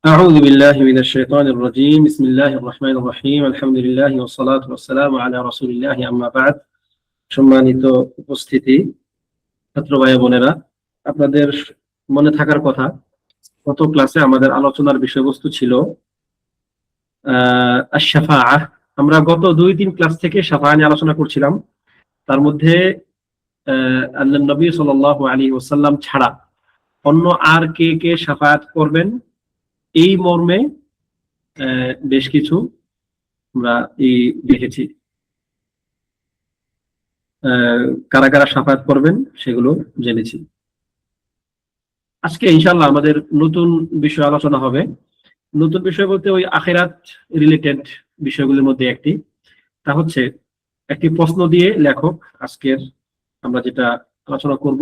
أعوذ بالله من الشيطان الرجيم بسم الله الرحمن الرحيم الحمد لله والصلاة والسلام على رسول الله أما بعد সম্মানিত উপস্থিতি ছাত্র ভাই বোনেরা, আপনাদের মনে থাকার কথা গত ক্লাসে আমাদের আলোচনার বিষয়বস্তু ছিল আশ-শাফাআহ। আমরা গত 2-3 ক্লাস থেকে শাফাআহ নিয়ে আলোচনা করছিলাম। তার মধ্যে আল্লাহর নবী সাল্লাল্লাহু আলাইহি ওয়াসাল্লাম ছাড়া অন্য আর কে কে শাফাআত করবেন এই মর্মে বেশ কিছু আমরা দেখেছি। কারা কারা শাফাআত করবেন সেগুলো জেনেছি। আজকে ইনশাআল্লাহ আমাদের নতুন বিষয় আলোচনা হবে। নতুন বিষয় বলতে ওই আখিরাত রিলেটেড বিষয়গুলোর মধ্যে একটি, তা হচ্ছে একটি প্রশ্ন দিয়ে লেখক আজকের আমরা যেটা আলোচনা করব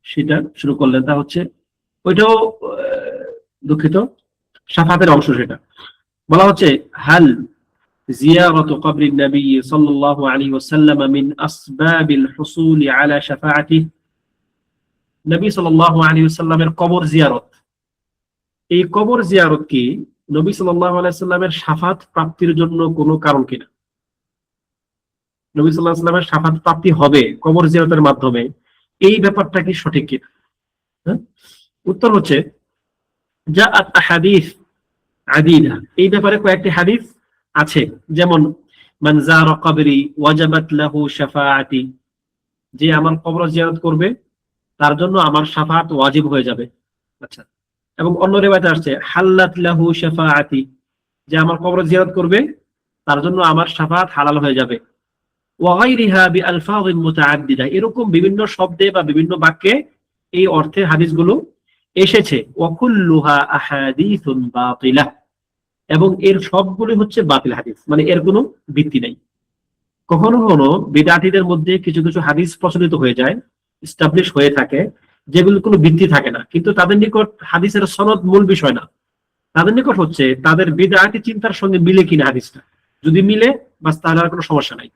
সেটা শুরু করলেন। তা হচ্ছে ওইটাও দুঃখিত শাফাআতের অংশ। সেটা বলা হচ্ছে হাল জিয়ারাতু কবরিন নবী সাল্লাল্লাহু আলাইহি ওয়াসাল্লাম মিন আসবাবিল হুসুল আলা শাফাআতিহি। নবী সাল্লাল্লাহু আলাইহি ওয়াসাল্লামের কবর জিয়ারত, এই কবর জিয়ারত কি নবী সাল্লাল্লাহু আলাইহি ওয়াসাল্লামের শাফাআত প্রাপ্তির জন্য কোনো কারণ কিনা? নবী সাল্লাল্লাহু আলাইহি ওয়াসাল্লামের শাফাআত প্রাপ্তি হবে কবর জিয়ারতের মাধ্যমে, এই ব্যাপারটা কি সঠিক কিনা? উত্তর হচ্ছে জাআত আহাদিস আদিদা, এই ব্যাপারে কয়েকটি হাদিস আছে। যেমন মান যারা কবরি ওয়াজাবাত লাহু শাফাআতি, যে আমার কবর জিয়ারত করবে তার জন্য আমার শাফাআত ওয়াজিব হয়ে যাবে। আচ্ছা, এবং অন্য রিওয়ায়াতে আসছে হাল্লাত লাহু শাফাআতি, যে আমার কবর জিয়ারত করবে তার জন্য আমার শাফাআত হালাল হয়ে যাবে। ওয়া গায়রিহা বিআলফাযিন মুতাআদ্দিদা, এরকম বিভিন্ন শব্দে বা বিভিন্ন বাক্যে এই অর্থে হাদিসগুলো এসেছে। ওয়া কুল্লুহা আহাদিসুন বাতিলা, এবং এর সবগুলো হচ্ছে বাতিল হাদিস, মানে এর কোনো ভিত্তি নাই। কখনো কখনো বিদআতীদের মধ্যে কিছু কিছু হাদিস প্রচলিত হয়ে যায়, এস্টাবলিশ হয়ে থাকে, যেগুলো কোনো ভিত্তি থাকে না, কিন্তু তাদের নিকট হাদিসের সনদ মূল বিষয় না। তাদের নিকট হচ্ছে তাদের বিদআতী চিন্তার সঙ্গে মিলে কিনা হাদিসটা, যদি মিলে বাস তাহলে আর কোনো সমস্যা নাই।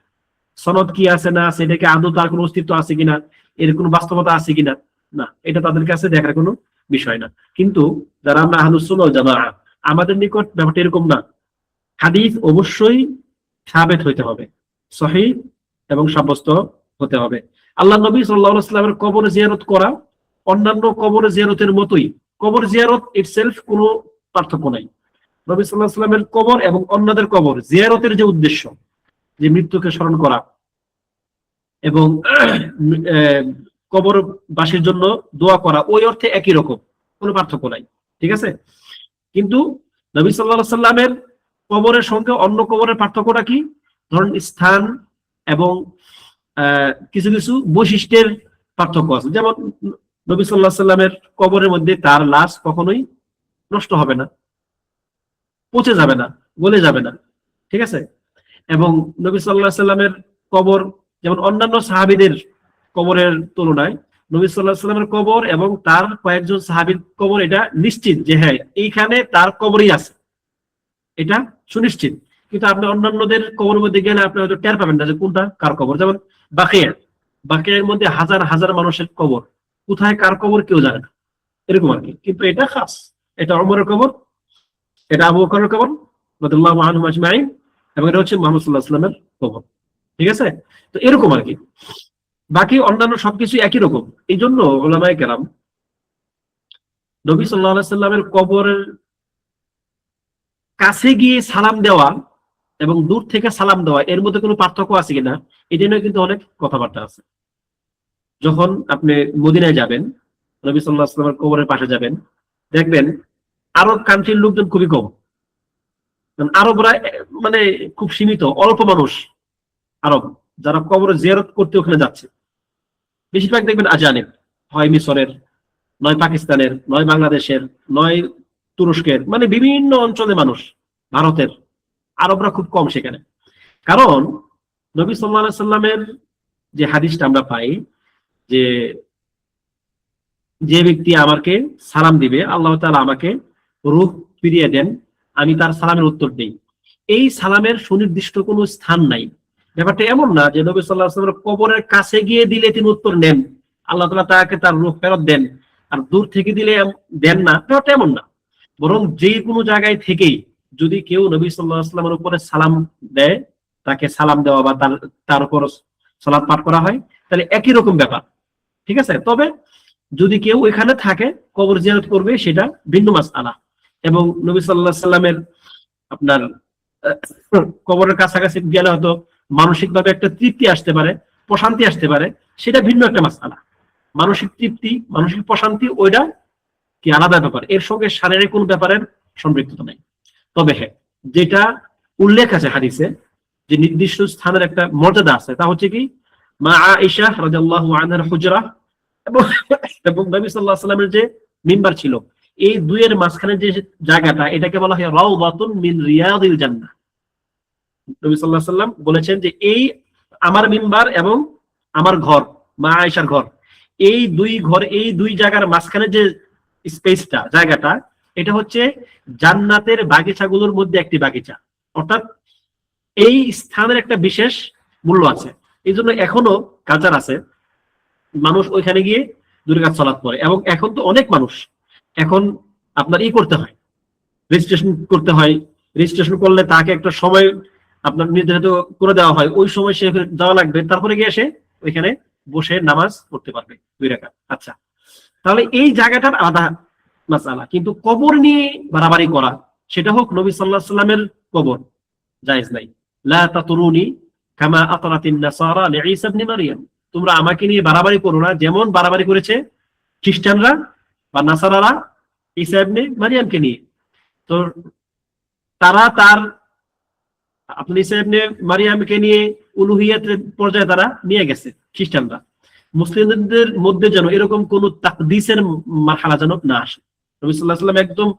সনদ কি আছে না আছে, এটাকে আদৌ তার কোনো অস্তিত্ব আছে কিনা, এর কোনো বাস্তবতা আছে কিনা, না, এটা তাদের কাছে দেখার কোনো বিষয় না। কিন্তু যারা আমরা আহলুস সুন্নাহ ওয়াল জামাআহ, আমাদের নিকট ব্যাপারটা এরকম না। হাদিস অবশ্যই সাবেত হইতে হবে, সহিহ এবং সাব্যস্ত হতে হবে। আল্লাহ নবী সাল্লাল্লাহু আলাইহি ওয়াসাল্লামের কবর জিয়ারত করা অন্যান্য কবর জিয়ারতের মতোই, কবর জিয়ারত ইটসেলফ কোনো পার্থক্য নাই। নবী সাল্লাল্লাহু আলাইহি ওয়াসাল্লামের কবর এবং অন্যদের কবর জিয়ারতের যে উদ্দেশ্য, যে মৃত্যুকে স্মরণ করা এবং কবরবাসীর জন্য দোয়া করা, ওই অর্থে একই রকম, কোনো পার্থক্য নাই। ঠিক আছে? কিন্তু নবী সাল্লাল্লাহু আলাইহি ওয়াসাল্লামের কবরের সঙ্গে অন্য কবরের পার্থক্যটা কি? ধরুন স্থান এবং কিছু কিছু বৈশিষ্ট্যের পার্থক্য আছে। যেমন নবী সাল্লাল্লাহু আলাইহি ওয়াসাল্লামের কবরের মধ্যে তার লাশ কখনোই নষ্ট হবে না, পচে যাবে না, গলে যাবে না। ঠিক আছে? এবং নবী সাল্লাল্লাহু আলাইহি ওয়াসাল্লামের কবর যেমন অন্যান্য সাহাবীদের কবরের তুলনায় নবী সাল্লাল্লাহু আলাইহি ওয়াসাল্লামের কবর এবং তার কয়েকজন সাহাবীর কবর এটা নিশ্চিত যে হ্যাঁ এইখানে তার কবরই আছে, এটা সুনিশ্চিত। কিন্তু আপনি অন্যান্যদের কবরের মধ্যে গেলে আপনি হয়তো টের পাবেন না যে কোনটা কার কবর। যেমন বাকিয়ার মধ্যে হাজার হাজার মানুষের কবর, কোথায় কার কবর কেউ জানে না, এরকম আর কি। কিন্তু এটা খাস, এটা ওমরের কবর, এটা আবু বকরের কবর রাদিয়াল্লাহু আনহুম আজমাইন, এবং এটা হচ্ছে মুহাম্মদ সাল্লাল্লাহু আলাইহি ওয়াসাল্লামের কবর। ঠিক আছে? তো এরকম আর কি, বাকি অন্যান্য সবকিছু একই রকম। এই জন্য উলামায়ে কেরাম নবী সাল্লাল্লাহু আলাইহি ওয়াসাল্লামের কবরের কাছে গিয়ে সালাম দেওয়া এবং দূর থেকে সালাম দেওয়া এর মধ্যে কোনো পার্থক্য আছে কিনা, এটা নিয়ে কিন্তু অনেক কথাবার্তা আছে। যখন আপনি মদিনায় যাবেন, নবী সাল্লাল্লাহু আলাইহি ওয়াসাল্লামের কবরের পাশে যাবেন, দেখবেন আরব কান্ট্রির লোকজন খুবই কম। আরবরা মানে খুব সীমিত, অল্প মানুষ আরব যারা কবর জিয়ারত করতে ওখানে যাচ্ছে। বেশিরভাগ দেখবেন আজানিব, হয় মিশরের, নয় পাকিস্তানের, নয় বাংলাদেশের, নয় তুরস্কের, মানে বিভিন্ন অঞ্চলের মানুষ, ভারতের। আরবরা খুব কম সেখানে। কারণ নবী সাল্লাল্লাহু আলাইহি ওয়াসাল্লামের যে হাদিসটা আমরা পাই যে যে ব্যক্তি আমাকে সালাম দিবে আল্লাহ তাআলা আমাকে রূহ ফিরিয়ে দেন, আমি তার সালামের উত্তর দেই। এই সালামের সুনির্দিষ্ট কোনো স্থান নাই। ব্যাপারটা এমন না যে নবী সাল্লাল্লাহু আলাইহি ওয়াসাল্লামের কবরের কাছে গিয়ে দিলে তিনি উত্তর নেন, আল্লাহ তাআলা তাকে তার রূহ ফেরত দেন, আর দূর থেকে দিলে দেন না, ব্যাপারটা এমন না। বরং যে কোনো জায়গায় থেকেই যদি কেউ নবী সাল্লাল্লাহু আলাইহি ওয়াসাল্লামের উপরে সালাম দেয়, তাকে সালাম দেওয়া বা তার উপর সালাত পাঠ করা হয়, তাহলে একই রকম ব্যাপার। ঠিক আছে, তবে যদি কেউ এখানে থাকে কবর জিয়ারত করবে সেটা ভিন্ন মাসআলা। এবং নবী সাল্লাল্লাহু আলাইহি ওয়াসাল্লামের আপনার কবরের কাছাকাছি গেলে হয়তো মানসিক ভাবে একটা তৃপ্তি আসতে পারে, প্রশান্তি আসতে পারে, সেটা ভিন্ন একটা মাসআলা। মানসিক তৃপ্তি, মানসিক প্রশান্তি ওইটা কি আলাদা ব্যাপার, এর সঙ্গে শারীরিক কোন ব্যাপারের সম্পৃক্ততা নেই। তবে হ্যাঁ, যেটা উল্লেখ আছে হাদিসে যে নির্দিষ্ট স্থানের একটা মর্যাদা আছে, তা হচ্ছে কি মা আয়েশা রাদিয়াল্লাহু আনহার হুজরা এবং এবং নবী সাল্লাল্লাহু আলাইহি ওয়াসাল্লামের যে মিম্বার ছিল, এই দুইয়ের মাঝখানে যে জায়গাটা, এটাকে বলা হয় রাউদাতুন মিন রিয়াদিল জান্নাহ। নবী সাল্লাল্লাহু আলাইহি ওয়াসাল্লাম বলেছেন যে এই আমার মিম্বার এবং আমার ঘর, মা আয়েশার ঘর, এই দুই ঘর, এই দুই জায়গার মাঝখানে যে স্পেসটা, জায়গাটা, এটা হচ্ছে জান্নাতের বাগিচাগুলোর মধ্যে একটি বাগিচা। অর্থাৎ এই স্থানের একটা বিশেষ মূল্য আছে। এই জন্য এখনো কালচার আছে, মানুষ ওইখানে গিয়ে 2 রাকাত সালাত পড়ে। এবং এখন তো অনেক মানুষ, এখন আপনার করতে হয়, রেজিস্ট্রেশন করতে হয়। রেজিস্ট্রেশন করলে তাকে একটা সময় আপনার নির্ধারিত করে দেওয়া হয়, ওই সময় সে যাওয়া লাগবে, তারপরে গিয়ে এসে ওইখানে বসে নামাজ পড়তে পারবে 2 রাকাত। আচ্ছা, তাহলে এই জায়গাটার আলাদা মাসআলা। কিন্তু কবর নিয়ে বাড়াবাড়ি করা, সেটা হোক নবী সাল্লাল্লাহু আলাইহি ওয়াসাল্লামের কবর, জায়েজ নাই। লা তাতুরুনি কামা আতরাতিন নাসারা লিঈসা ইবনে মারইয়াম, তোমরা আমাকে নিয়ে বাড়াবাড়ি করো না যেমন বাড়াবাড়ি করেছে খ্রিস্টানরা বা নাসারারা ঈসা ইবনে মারইয়ামকে নিয়ে। তো তারা আপনি ঈসা ইবনে মারইয়ামকে নিয়ে উলুহিয়াতের পর্যায়ে তারা নিয়ে গেছে খ্রিস্টানরা। মুসলিমদের মধ্যে যেন এরকম কোন তাকদিসের মারহালা যেন না আসে। নবী সাল্লাল্লাহু আলাইহি ওয়াসাল্লাম একদম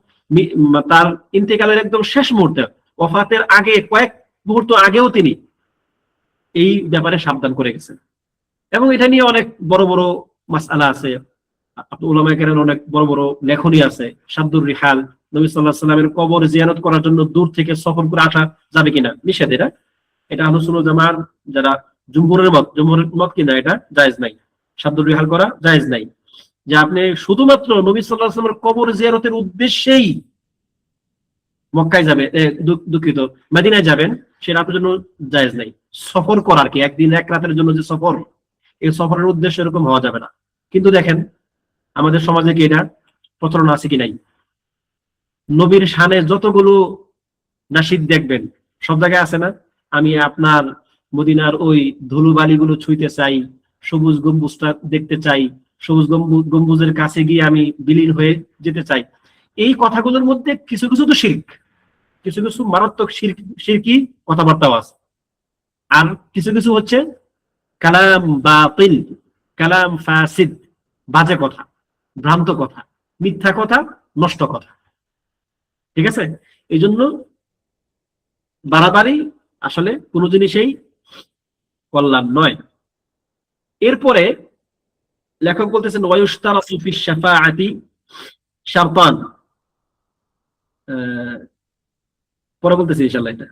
তার ইন্তেকালের একদম শেষ মুহূর্তে, ওফাতের আগে কয়েক মুহূর্ত আগেও তিনি এই ব্যাপারে সাবধান করে গেছেন। এবং এটা নিয়ে অনেক বড় বড় মাসআলা আছে, উলামায়ে কেরামের অনেক বড় বড় লেখনী আছে। শাদ্দুর রিহাল, নবী সাল্লাল্লাহু আলাইহি ওয়াসাল্লামের কবর জিয়ারত করার জন্য দূর থেকে সফর করে আসা যাবে কিনা, নিষেধ। এটা আহলুস সুন্নাহ জামার যারা জুমহুরের মত কিনা, এটা জায়েজ নাই। শাদ্দুর রিহাল করা জায়েজ নাই। যে আপনি শুধুমাত্র নবী সাল্লাল্লাহু আলাইহি ওয়াসাল্লামের কবর জিয়ারতের উদ্দেশ্যেই মক্কায় যাবে, দুঃখিত, মদিনায় যাবেন, সেটা আপনার জন্য জায়েজ নাই। সফর করার কি, একদিন এক রাতের জন্য যে সফর, এই সফরের উদ্দেশ্য এরকম হওয়া যাবে না। কিন্তু দেখেন আমাদের সমাজে কি এটা প্রচলন আছে কি নাই? নবীর শানে যতগুলো নাশিদ দেখবেন সব জায়গায় আছে না, আমি আপনার মদিনার ওই ধুলোবালিগুলো ছুঁইতে চাই, সবুজ গম্বুজটা দেখতে চাই, সবুজ গম্বুজের কাছে গিয়ে আমি বিলীন হয়ে যেতে চাই। এই কথাগুলোর মধ্যে কিছু কিছু তো শিরক, কিছু কিছু মারাত্মক শিরকি কথাবার্তাও আছে, আর কিছু কিছু হচ্ছে কালাম বাতিল, কালাম ফাসিদ, বাজে কথা, ভ্রান্ত কথা, মিথ্যা কথা, নষ্ট কথা। ঠিক আছে, এই জন্য বাড়াবাড়ি আসলে কোনো জিনিসেই কল্যাণ নয়। এরপরে লেখক বলতেছেন ওয়ায়ুশতারাতু ফিশ শাফাআতি শারতান, পরে বলতেছি ইনশাআল্লাহ। এটা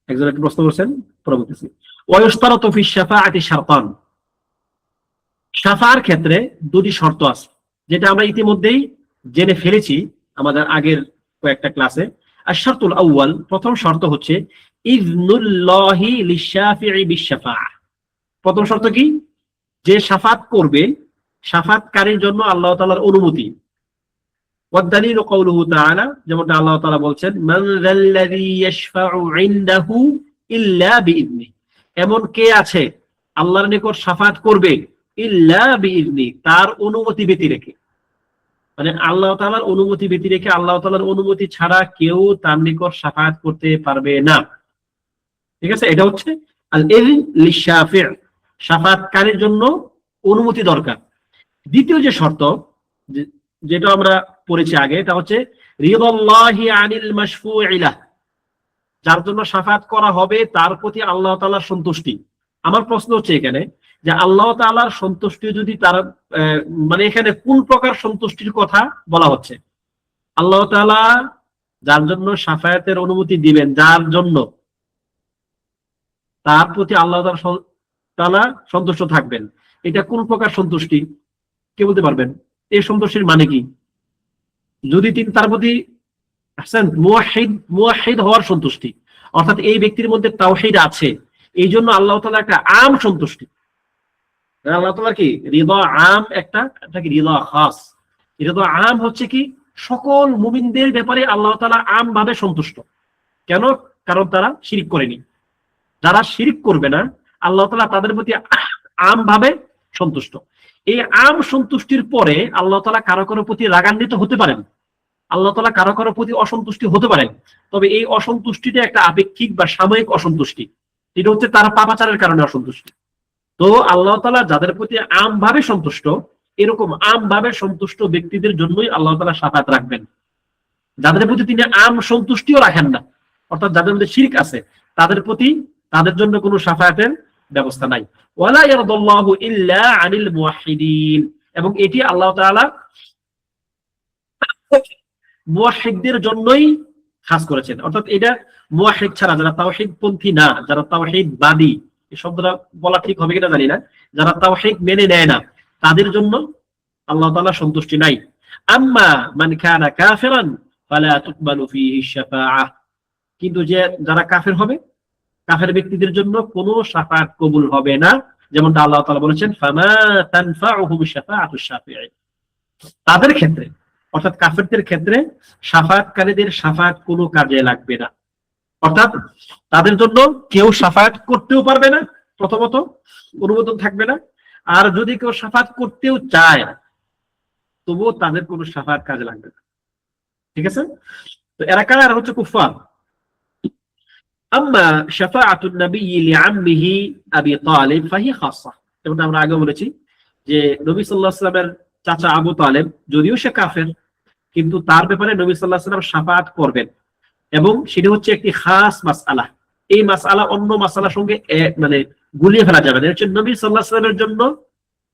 একজন একটা প্রশ্ন করছেন, পরে বলতেছি। ওয়ায়ুশতারাতু ফিশ শাফাআতি শারতান, শাফার ক্ষেত্রে 2টি শর্ত আছে, যেটা আমরা ইতিমধ্যেই জেনে ফেলেছি আমাদের আগের কয়েকটা ক্লাসে। আশ-শারতুল আউয়াল, প্রথম শর্ত হচ্ছে ইযনুল্লাহি লিশ-শাফিঈ বিশ-শাফাআহ। প্রথম শর্ত কি? যে শাফাত করবে, শাফাতকারীর জন্য আল্লাহ তাআলার অনুমতি। ওয়াদ-দালিলু কাওলুহু তাআলা, যেমনটা আল্লাহ তাআলা বলছেন মান যাল্লাযী ইয়াশফাউ ইনদাহু ইল্লা বিইذনি, এমন কে আছে আল্লাহর নিকট শাফাত করবে ইল্লা বিইذনি, তার অনুমতি ব্যতি রেখে। মানে আল্লাহ তাআলার অনুমতি ব্যতি রেখে, আল্লাহ তাআলার অনুমতি ছাড়া কেউ তার নিকট শাফাত করতে পারবে না। ঠিক আছে, এটা হচ্ছে আল ইযন লিশ-শাফি', শাফাতকারীর জন্য অনুমতি দরকার। দ্বিতীয় যে শর্ত, যেটা আমরা পড়েছি আগে, এটা হচ্ছে রিদাল্লাহি আনিল মাশফু'i লাহ, যার জন্য শাফাত করা হবে তার প্রতি আল্লাহ তাআলার সন্তুষ্টি। আমার প্রশ্ন হচ্ছে এখানে যে আল্লাহ তাআলার সন্তুষ্টি যদি তার মানে এখানে কোন প্রকার সন্তুষ্টির কথা বলা হচ্ছে? আল্লাহ তাআলা যার জন্য শাফায়াতের অনুমতি দিবেন, যার জন্য, তার প্রতি আল্লাহ তাআলা সন্তুষ্ট থাকবেন, এটা কোন প্রকার সন্তুষ্টি কে বলতে পারবেন? এই সন্তুষ্টির মানে কি? যদি তিনি তার প্রতি আহসান, মুওয়াহিদ হওয়ার সন্তুষ্টি, অর্থাৎ এই ব্যক্তির মধ্যে তাওহীদ আছে, এই জন্য আল্লাহ তাআলা একটা আম সন্তুষ্টি। আল্লাহ তাআলা কি রিদা আম একটা কি রিদা খাস। রিদা আম হচ্ছে কি সকল মুমিনদের ব্যাপারে আল্লাহ তাআলা আম ভাবে সন্তুষ্ট। কেন? কারণ তারা শিরিক করেনি। যারা শিরিক করবে না আল্লাহ তাআলা তাদের প্রতি আম ভাবে সন্তুষ্ট। এই আম সন্তুষ্টির পরে আল্লাহ তাআলা কারো কারো প্রতি রাগান্বিত হতে পারেন, আল্লাহ তাআলা কারো কারো প্রতি অসন্তুষ্টি হতে পারেন। তবে এই অসন্তুষ্টিটা একটা আপেক্ষিক বা সাময়িক অসন্তুষ্টি, এটা হচ্ছে তারা পাপাচারের কারণে অসন্তুষ্টি। তো আল্লাহ তাআলা যাদের প্রতি আম ভাবে সন্তুষ্ট, এরকম আম ভাবে সন্তুষ্ট ব্যক্তিদের জন্যই আল্লাহ তাআলা শাফাত রাখবেন। যাদের প্রতি তিনি আম সন্তুষ্টিও রাখেন না, অর্থাৎ যাদের মধ্যে শিরক আছে, তাদের প্রতি তাদের জন্য কোনো শাফায়াতের ব্যবস্থা নাই। ওয়ালা ইয়ারদাল্লাহু ইল্লা আনিল মুওয়াহহিদিন, এবং এটি আল্লাহ তাআলা মুওয়াহহিদদের জন্যই খাস করেছেন। অর্থাৎ এটা মুওয়াহহিদ ছাড়া, যারা তাওহীদ পন্থী না, যারা তাওহীদবাদী, এই শব্দটা বলা ঠিক হবে কিনা জানি না, যারা তাওহীদ মেনে নেয় না, তাদের জন্য আল্লাহ তাআলা সন্তুষ্টি নাই। আম্মা মান কানা কাফিরান ফালা তুকবালু ফীহি শাফাআহ, কিন্তু যে যারা কাফের হবে, কাফের ব্যক্তিদের জন্য কোনো শাফাআত কবুল হবে না, যেমনটা আল্লাহ তাআলা বলেছেন ফামা তানফাউহুম শাফাআতুশ শাফিঈন। তাদের ক্ষেত্রে, অর্থাৎ কাফেরদের ক্ষেত্রে শাফাআতকারীদের শাফাআত কোনো কাজে লাগবে না। অর্থাৎ তাদের জন্য কেউ শাফাআত করতেও পারবে না, প্রথমত অনুমোদন থাকবে না, আর যদি কেউ শাফাআত করতেও চায় তবুও তাদের কোনো শাফাআত কাজে লাগবে না। ঠিক আছে? তো এরা কারা? হচ্ছে কুফফার। আম্মা শাফাআতুন নবী লিআম্মিহি আবি তালিব ফাহি খাসসা, যেমন আমরা আগে বলেছি যে নবী সাল্লাল্লাহু আলাইহি ওয়াসাল্লামের চাচা আবু তালেব, যদিও সে কাফের, কিন্তু তার ব্যাপারে নবী সাল্লাল্লাহু আলাইহি ওয়াসাল্লাম শাফাআত করবেন, এবং সেটা হচ্ছে একটি খাস মাসআলা। এই মাসআলা অন্য মাসআলার সঙ্গে মানে গুলিয়ে ফেলা যাবে না। এটা হচ্ছে নবী সাল্লাল্লাহু আলাইহি ওয়াসাল্লামের জন্য,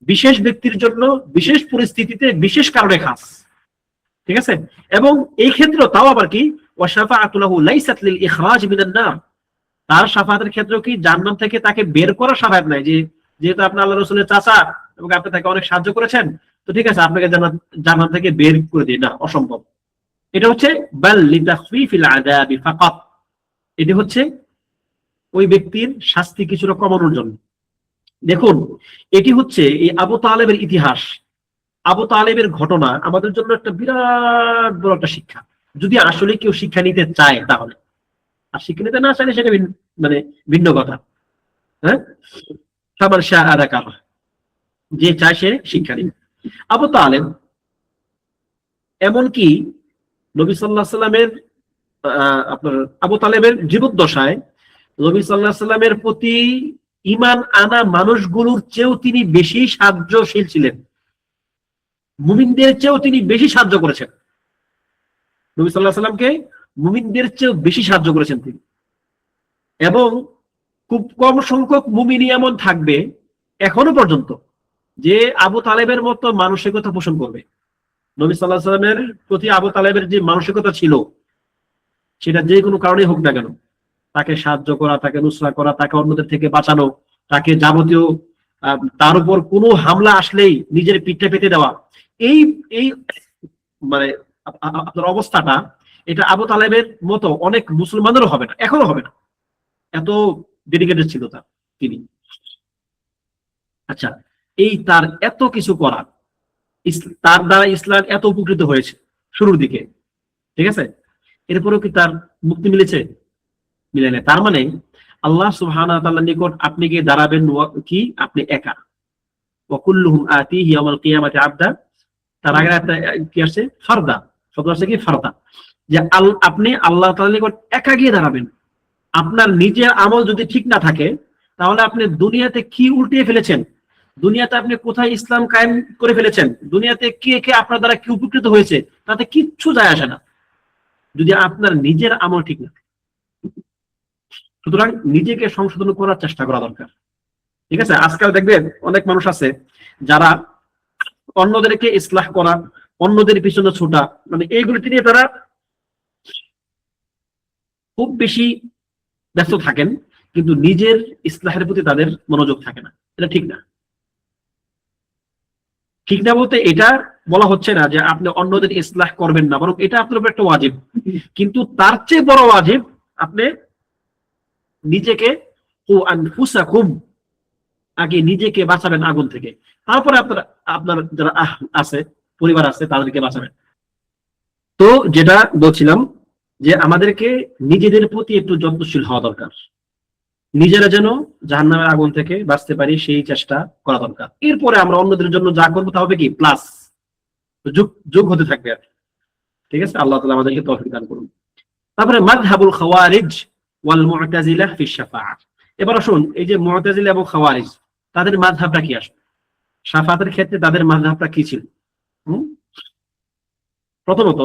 বিশেষ ব্যক্তির জন্য, বিশেষ পরিস্থিতিতে, বিশেষ কারণে খাস। ঠিক আছে? এবং এই ক্ষেত্রে তাও আবার কি ওয়া শাফাআতু লাহু লাইসাত লিল ইখরাজ মিনান নার, তার শাফাআতের ক্ষেত্রেও কি জান্নাত থেকে তাকে বের করা শাফাআত নাই, যে যেহেতু আপনি আল্লাহর রাসূলের চাচা এবং আপনি তাকে অনেক সাহায্য করেছেন, তো ঠিক আছে আপনাকে জান্নাত থেকে বের করে দিই, না, অসম্ভব। এটা হচ্ছে বাল লিতাখফিফিল আযাবি ফাকাত, এটা হচ্ছে ওই ব্যক্তির শাস্তি কিছুটা কমানোর জন্য। দেখুন, এটি হচ্ছে এই আবু তালেবের ইতিহাস, আবু তালেবের ঘটনা আমাদের জন্য একটা বিরাট বড় একটা শিক্ষা, যদি আসলে কেউ শিক্ষা নিতে চায় তাহলে। আর শিক্ষা নিতে না চাইলে সেটা মানে ভিন্ন কথা। হ্যাঁ, সবার শাহাদাকার, যে চায় সে শিক্ষা নিবে। আবু তালেব এমনকি নবী সাল্লাল্লাহু আলাইহি সাল্লামের আপনার আবু তালেবের জীবদ্দশায় নবী সাল্লাল্লাহু আলাইহি সাল্লামের প্রতি ঈমান আনা মানুষগুলোর চেয়েও তিনি বেশি সাহায্যশীল ছিলেন, মুমিনদের চেয়েও তিনি বেশি সাহায্য করেছেন। নবী সাল্লাল্লাহু আলাইহি সাল্লামকে মুমিনদের চেয়েও বেশি সাহায্য করেছেন তিনি। এবং খুব কম সংখ্যক মুমিনই এমন থাকবে এখনো পর্যন্ত যে আবু তালেবের মতো মানসিকতা পোষণ করবে। নবী সাল্লাল্লাহু আলাইহি সাল্লামের প্রতি আবু তালেবের যে মানসিকতা ছিল, সেটা যে কোনো কারণে হোক না কেন, তাকে সাহায্য করা, তাকে নুসরা করা, তাকে অন্যদের থেকে বাঁচানো, তাকে যাবতীয় তার উপর কোনো হামলা আসলেই নিজের পিঠে পেতে দেওয়া, এই এই মানে আপনার অবস্থাটা, এটা আবু তালেবের মতো অনেক মুসলমানেরও হবে না, এখনো হবে না। এত ডেডিকেটেড ছিল তিনি। আচ্ছা, এই তার এত কিছু করা, তার দ্বারা ইসলাম এত উপকৃত হয়েছে শুরুর দিকে, ঠিক আছে, এরপরেও কি তার মুক্তি মিলেছে? মিলে না। তার মানে আল্লাহ সুবহানাহু ওয়া তাআলার নিকট আপনি গিয়ে দাঁড়াবেন কি? আপনি একা। ওয়া কুল্লুহুম আতিহি ইয়াওমাল কিয়ামাতি আবদা, তার আগে একটা কি আছে? ফারদা, শব্দ আছে কি? ফারদা, যে আপনি আল্লাহ তাআলার নিকট একা গিয়ে দাঁড়াবেন। আপনার নিজের আমল যদি ঠিক না থাকে, তাহলে আপনি দুনিয়াতে কি উল্টিয়ে ফেলেছেন, দুনিয়াতে আপনি কোথায় ইসলাম কায়েম করে ফেলেছেন, দুনিয়াতে কে কে আপনার দ্বারা কি উপকৃত হয়েছে, তাতে কিচ্ছু যায় আসে না যদি আপনার নিজের আমল ঠিক না থাকে। সুতরাং নিজেকে সংশোধন করার চেষ্টা করা দরকার। ঠিক আছে? আজকাল দেখবেন অনেক মানুষ আছে যারা অন্যদেরকে ইসলাহ করা, অন্যদের পিছনে ছোটা, মানে এইগুলিতে নিয়ে তারা খুব বেশি ব্যস্ত থাকেন, কিন্তু নিজের ইসলাহের প্রতি তাদের মনোযোগ থাকে না। এটা ঠিক না। ঠিক না বলতে এটা বলা হচ্ছে না যে আপনি অন্যদের ইসলাহ করবেন না, বরং এটা আপনার উপর একটা ওয়াজিব। কিন্তু তার চেয়ে বড় ওয়াজিব আপনি নিজেকে আগে নিজেকে বাঁচাবেন আগুন থেকে, তারপরে আপনার আপনার যারা আছে, পরিবার আছে, তাদেরকে বাঁচাবেন। তো যেটা বলছিলাম যে আমাদেরকে নিজেদের প্রতি একটু যত্নশীল হওয়া দরকার, নিজেরা যেন জাহান্নামের আগুন থেকে বাঁচতে পারি সেই চেষ্টা করা দরকার। এরপরে আমরা অন্যদের জন্য যা করবো তা হবে কি প্লাস, যুগ যুগ হতে থাকবে আর। ঠিক আছে, আল্লাহ তাআলা আমাদেরকে তৌফিক দান করুন। তারপরে মাযহাবুল খাওয়ারিজ ওয়াল মু'তাজিলা ফি শাফাআহ। এবার আসুন, এই যে মু'তাজিলা এবং খাওয়ারিজ, তাদের মাযহাবটা কি আসলে, শাফাআতের ক্ষেত্রে তাদের মাযহাবটা কি ছিল? প্রথমত,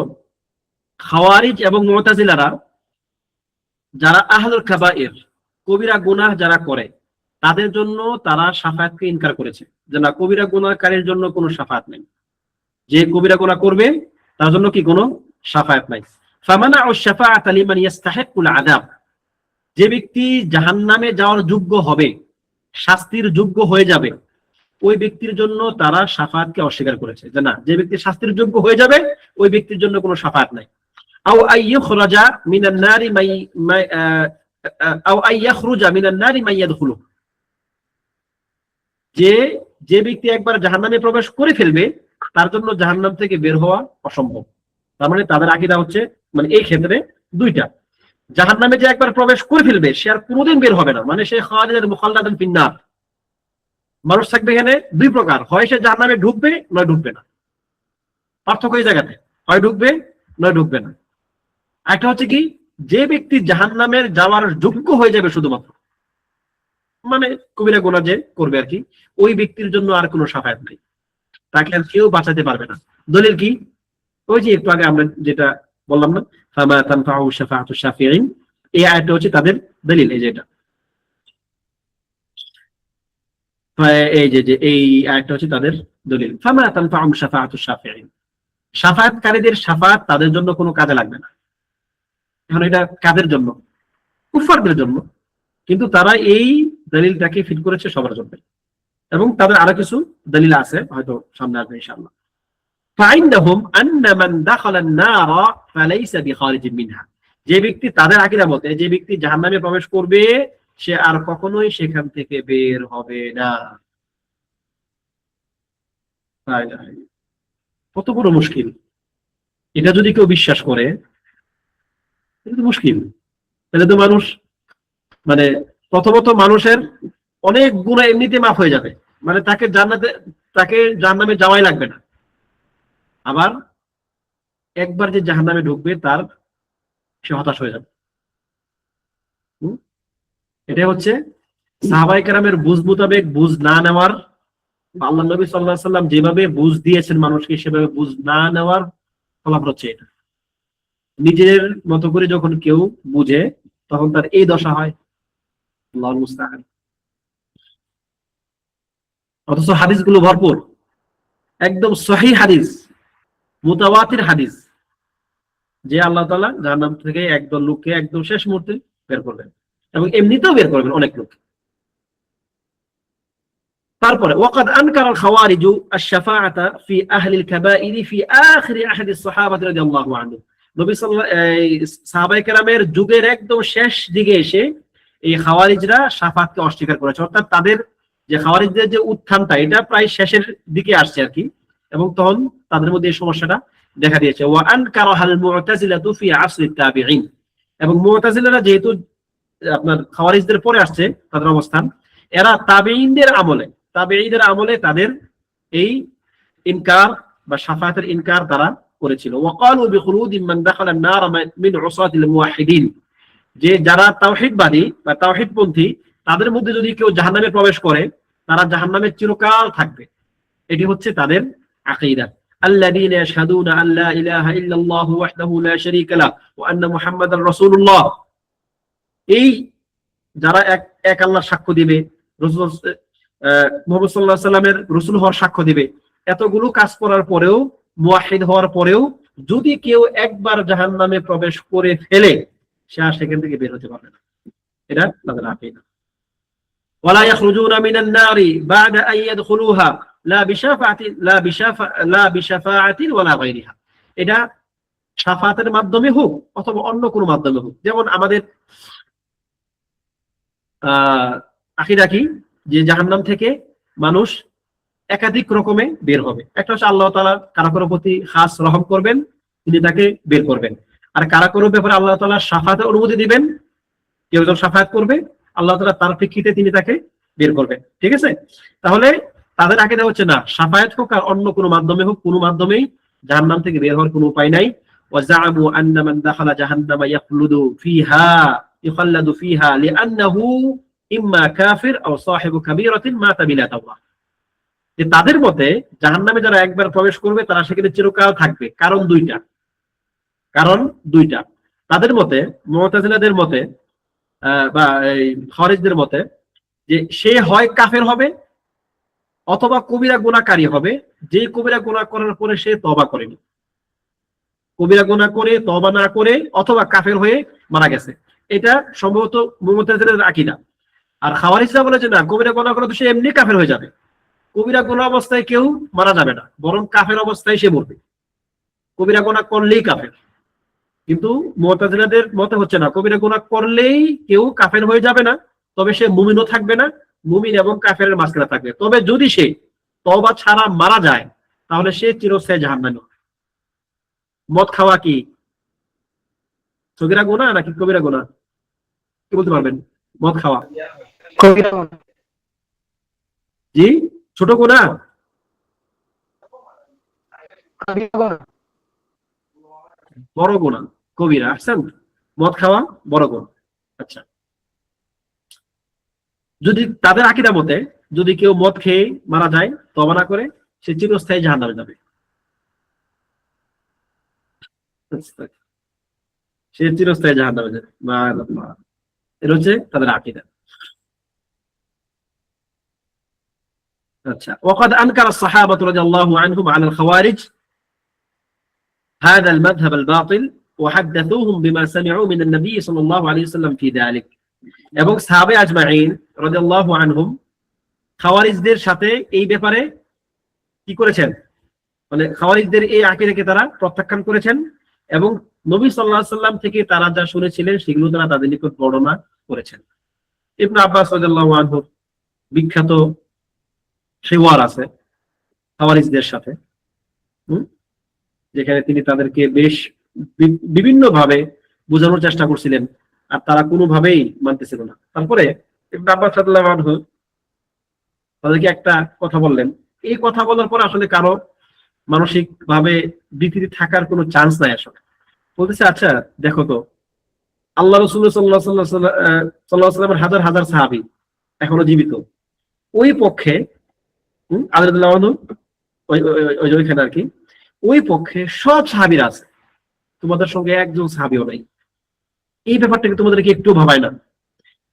খাওয়ারিজ এবং মু'তাজিলারা যারা আহলুল কাবায়ের, কবিরা গুনাহ যারা করে, তাদের জন্য তারা শাফাআতকে ইনকার করেছে, যে না, কবিরা গুনাহকারীর জন্য কোনো শাফাআত নেই। যে কবিরা গুনাহ করবে তার জন্য কি কোনো শাফাআত নাই। ফামানাউ শাফাআত লিমান ইস্তাহিকুল আযাব, যে ব্যক্তি জাহান্নামে যাওয়ার যোগ্য হবে, শাস্তির যোগ্য হয়ে যাবে, ওই ব্যক্তির জন্য তারা শাফাআতকে অস্বীকার করেছে, যে না, যে ব্যক্তি শাস্তির যোগ্য হয়ে যাবে ওই ব্যক্তির জন্য কোনো শাফাআত নাই। আও আইয়ুখরাজা মিনান নারি আও আইয়াখরুজা মিনান নারি মাইয়াদখুলু, যে যে ব্যক্তি একবার জাহান্নামে প্রবেশ করে ফেলবে তার জন্য জাহান্নাম থেকে বের হওয়া অসম্ভব। তার মানে তাদের আকীদা হচ্ছে, মানে এই ক্ষেত্রে দুইটা, জাহান্নামে যে একবার প্রবেশ করে ফেলবে সে আর কোনোদিন বের হবে না, মানে সে খালিদান মুখাল্লাদান ফিন্নার। মানুষ থাকবে এখানে দুই প্রকার, হয় সে জাহান্নামে ঢুকবে নয় ঢুকবে না, পার্থক্য এই জায়গাতে, হয় ঢুকবে নয় ঢুকবে না। একটা হচ্ছে কি, যে ব্যক্তি জাহান্নামের যাওয়ার যোগ্য হয়ে যাবে শুধুমাত্র, মানে কবিরা গুনাহ যে করবে আর কি, ওই ব্যক্তির জন্য আর কোনো শাফায়াত নেই, তাকে আর কেউ বাঁচাতে পারবে না। দলিল কি? ওই যে একটু আগে আমরা যেটা বললাম না, ফামা তানফাউ শাফাআতু শাফিঈন, এই আয়াতটা হচ্ছে তাদের দলিল। এই যে এটা, এই যে এই আয়াতটা হচ্ছে তাদের দলিল, ফামা তানফাউ শাফাআতু শাফিঈন, শাফাআতকারীদের শাফাআত তাদের জন্য কোনো কাজে লাগবে না। এখন এটা কাদের জন্য? কুফফারদের জন্য, কিন্তু তারা এই দলিলটাকে ফিট করেছে সবার জন্য, এবং তাদের আরো কিছু দলিল আছে, হয়তো সামনে আসবে ইনশাআল্লাহ। ফাইন্দাহুম আন্না মান দাখালান নারা ফালাইসা বিখারিজিন মিনহা, যে ব্যক্তি, তাদের আকীদা মতে, যে ব্যক্তি জাহান্নামে প্রবেশ করবে সে আর কখনোই সেখান থেকে বের হবে না। কত বড় মুশকিল! এটা যদি কেউ বিশ্বাস করে এটা তো মুশকিল। তাহলে তো মানুষ, মানে প্রথমত মানুষের অনেক গুনাহ এমনিতে মাফ হয়ে যাবে, মানে তাকে জাহান্নামে যাওয়াই লাগবে না। আবার একবার যে জাহান্নামে ঢুকবে তার, সে হতাশ হয়ে যাবে। এটা হচ্ছে সাহাবায়ে কেরামের বুঝ মোতাবেক বুঝ না নেওয়ার, আল্লাহ নবী সাল্লাল্লাহু আলাইহি সাল্লাম যেভাবে বুঝ দিয়েছেন মানুষকে সেভাবে বুঝ না নেওয়ার ফলাফল হচ্ছে এটা। নিজের মতো করে যখন কেউ বুঝে তখন তার এই দশা হয়, আল্লাহুল মুস্তাআন। অথচ হাদিসগুলো ভরপুর, একদম সহিহ হাদিস, মুতাওয়াতির হাদিস, যে আল্লাহ তাআলা জাহান্নাম থেকে একদল লোককে একদম শেষ মুহূর্তে বের করবেন, এবং এমনিতেও বের করবেন অনেক লোক। তারপরে ওয়াকাদ আনকারাল খাওয়ারিজু আশ-শাফাআতা ফি আহলিল কাবাইরি ফি আখির আহাদিস সাহাবা রাদিয়াল্লাহু আনহু, নবী সাহাবায়ে কেরামের যুগের একদম শেষ দিকে এসে এই খাওয়ারিজরা শাফাআতকে অস্বীকার করেছে। অর্থাৎ তাদের যে খাওয়ারিজদের যে উত্থানটা, এটা প্রায় শেষের দিকে আসছে আর কি, এবং তখন তাদের মধ্যে এই সমস্যাটা দেখা দিয়েছে। ওয়া আনকারাহাল মু'তাজিলাতু ফি আসরিত তাবিঈন, এবং মু'তাজিলারা যেহেতু আপনার খাওয়ারিজদের পরে আসছে তাদের অবস্থান, এরা তাবেঈনদের আমলে তাদের এই ইনকার বা শাফাআতের ইনকার তারা করেছিল। ওয়াকালু বিখুলুদি মান দাখালান নার মিন উসাতিল মুওয়াহিদিন, যে যারা তাওহীদবাদী বা তাওহীদপন্থী তাদের মধ্যে যদি কেউ জাহান্নামে প্রবেশ করে তারা জাহান্নামে চিরকাল থাকবে, এটি হচ্ছে তাদের আকীদা। আল্লাযীনা ইয়াশহাদুনা আল্লা ইলাহা ইল্লাল্লাহু ওয়াহদাহু লা শারীকা লাহু ওয়া আন্না মুহাম্মাদার রাসূলুল্লাহ, এই যারা এক আল্লাহর সাক্ষ্য দিবে, রাসূল মুহাম্মদ সাল্লাল্লাহু আলাইহি সাল্লামের রাসূল হওয়ার সাক্ষ্য দিবে, এতগুলো কাজ করার পরেও, মুওয়াহিদ হওয়ার পরেও যদি কেউ একবার জাহান্নামে প্রবেশ করে ফেলে সে আর সেখান থেকে বের হতে পারবে না, এটা তাদের আকীদা। ওয়ালা ইয়াখরুজুনা মিনান নারি বা'দা আন ইয়াদখুলুহা লা বিশাফাআতিন ওয়ালা গায়রিহা। এটা শাফাতের মাধ্যমে হোক অথবা অন্য কোনো মাধ্যমে হোক। যেমন আমাদের আকীদা কি, যে জাহান্নাম থেকে মানুষ একাধিক রকমে বের হবে। একটা হচ্ছে আল্লাহ তাআলা কারো কারো প্রতি খাস রহম করবেন, তিনি তাকে বের করবেন। আর কারো কারো ব্যাপারে আল্লাহ তাআলা শাফাতের অনুমতি দিবেন, কেউ যখন শাফাত করবে আল্লাহ তাআলা তার প্রেক্ষিতে তিনি তাকে বের করবেন। ঠিক আছে? তাহলে তাদের আকীদা হচ্ছে না, শাফাত হোক আর অন্য কোনো মাধ্যমে হোক, কোনো মাধ্যমেই জাহান্নাম থেকে বের হওয়ার কোনো উপায় নাই। ওয়াজামু আন্না মান দাখালা জাহান্নামা ইখাল্লাদু ফিহা লিআন্নাহু ইম্মা কাফির আও সাহিবু কাবীরাতিন মাতা বিলা তাওবা। যে তাদের মতে জাহান্নামে যারা একবার প্রবেশ করবে তারা সেখানে চিরকাল থাকবে। কারণ দুইটা। তাদের মতে, মুতাজিলাদের মতে বা এই খারিজদের মতে, যে সে হয় কাফের হবে অথবা কবিরা গুনাহকারী হবে, যে কবিরা গুনাহ করার পরে সে তওবা করেনি, কবিরা গুনাহ করে তওবা না করে অথবা কাফের হয়ে মারা গেছে। এটা সম্ভবত মুতাজিলাদের আকীদা। আর খাওয়ারিজরা বলে যে না, কবিরা গুনাহ করে তো সে এমনি কাফের হয়ে যাবে, কবিরা গুনাহ অবস্থায় কেউ মারা যাবে না, বরং কাফের অবস্থায় সে মরবে, কবিরা গুনাহ করলেই কাফের। কিন্তু মুতাজিলাদের মতে হচ্ছে না, কবিরা গুনাহ করলেই কেউ কাফের হয়ে যাবে না, তবে সে মুমিনও থাকবে না, মুমিন এবং কাফেরের মাঝখানে থাকবে। তবে যদি সে তওবা ছাড়া মারা যায় তাহলে সে চিরস্থায়ী জাহান্নামী। মদ খাওয়া কি সগীরা গুনাহ নাকি কবিরা গুনাহ, কি বলতে পারবেন? মদ খাওয়া কবিরা গুনাহ। জি, ছোট গুনাহ? কবিরা গুনাহ। বড় গুনাহ কবিরা। আহসান, মদ খাওয়া বড় গুনাহ। আচ্ছা, যদি তাদের আকীদা মতে যদি কেউ মদ খেয়ে মারা যায় তওবা না করে, সে চিরস্থায়ী জাহান্নামে যাবে, সে চিরস্থায়ী জাহান্নামে যাবে। এটা হচ্ছে তাদের আকীদা। আচ্ছা, وقد أنكر الصحابة رضي الله عنهم على الخوارج هذا المذهب الباطل وحدثوهم بما سمعوا من النبي صلى الله عليه وسلم في ذلك। এবং সাহাবে আজমাইন রাদিয়াল্লাহু আনহুম খাওয়ারিজদের সাথে এই ব্যাপারে কি করেছেন, মানে খাওয়ারিজদের এই আকীদাকে তারা প্রত্যাখ্যান করেছেন এবং নবী সাল্লাল্লাহু আলাইহি সাল্লাম থেকে তারা যা শুনেছিলেন সেগুলো তারা তাদের নিকট বর্ণনা করেছেন। ইবনে আব্বাস রাদিয়াল্লাহু আনহু বিখ্যাত হিওয়ার আছে খাওয়ারিজদের সাথে, যেখানে তিনি তাদেরকে বেশ বিভিন্ন ভাবে বোঝানোর চেষ্টা করছিলেন আর তারা কোনোভাবেই মানতেছিল না। তারপরে ইবনে আব্বাস রাদিয়াল্লাহু আনহু তাদেরকে একটা কথা বললেন। এই কথা বলার পর আসলে কারো মানসিক ভাবে বিকৃতি থাকার কোনো চান্স নাই। আসলে বলতেছে, আচ্ছা দেখো তো, আল্লাহ রাসূল সাল্লাল্লাহু আলাইহি সাল্লামের হাজার হাজার সাহাবী এখনো জীবিত, ওই পক্ষে আলী রাদিয়াল্লাহু আনহু ওইখানে আর কি, ওই পক্ষে সব সাহাবীরা আছে, তোমাদের সঙ্গে একজন সাহাবীও নাই। এই ব্যাপারটাকে তোমাদেরকে একটু ভাবায় না?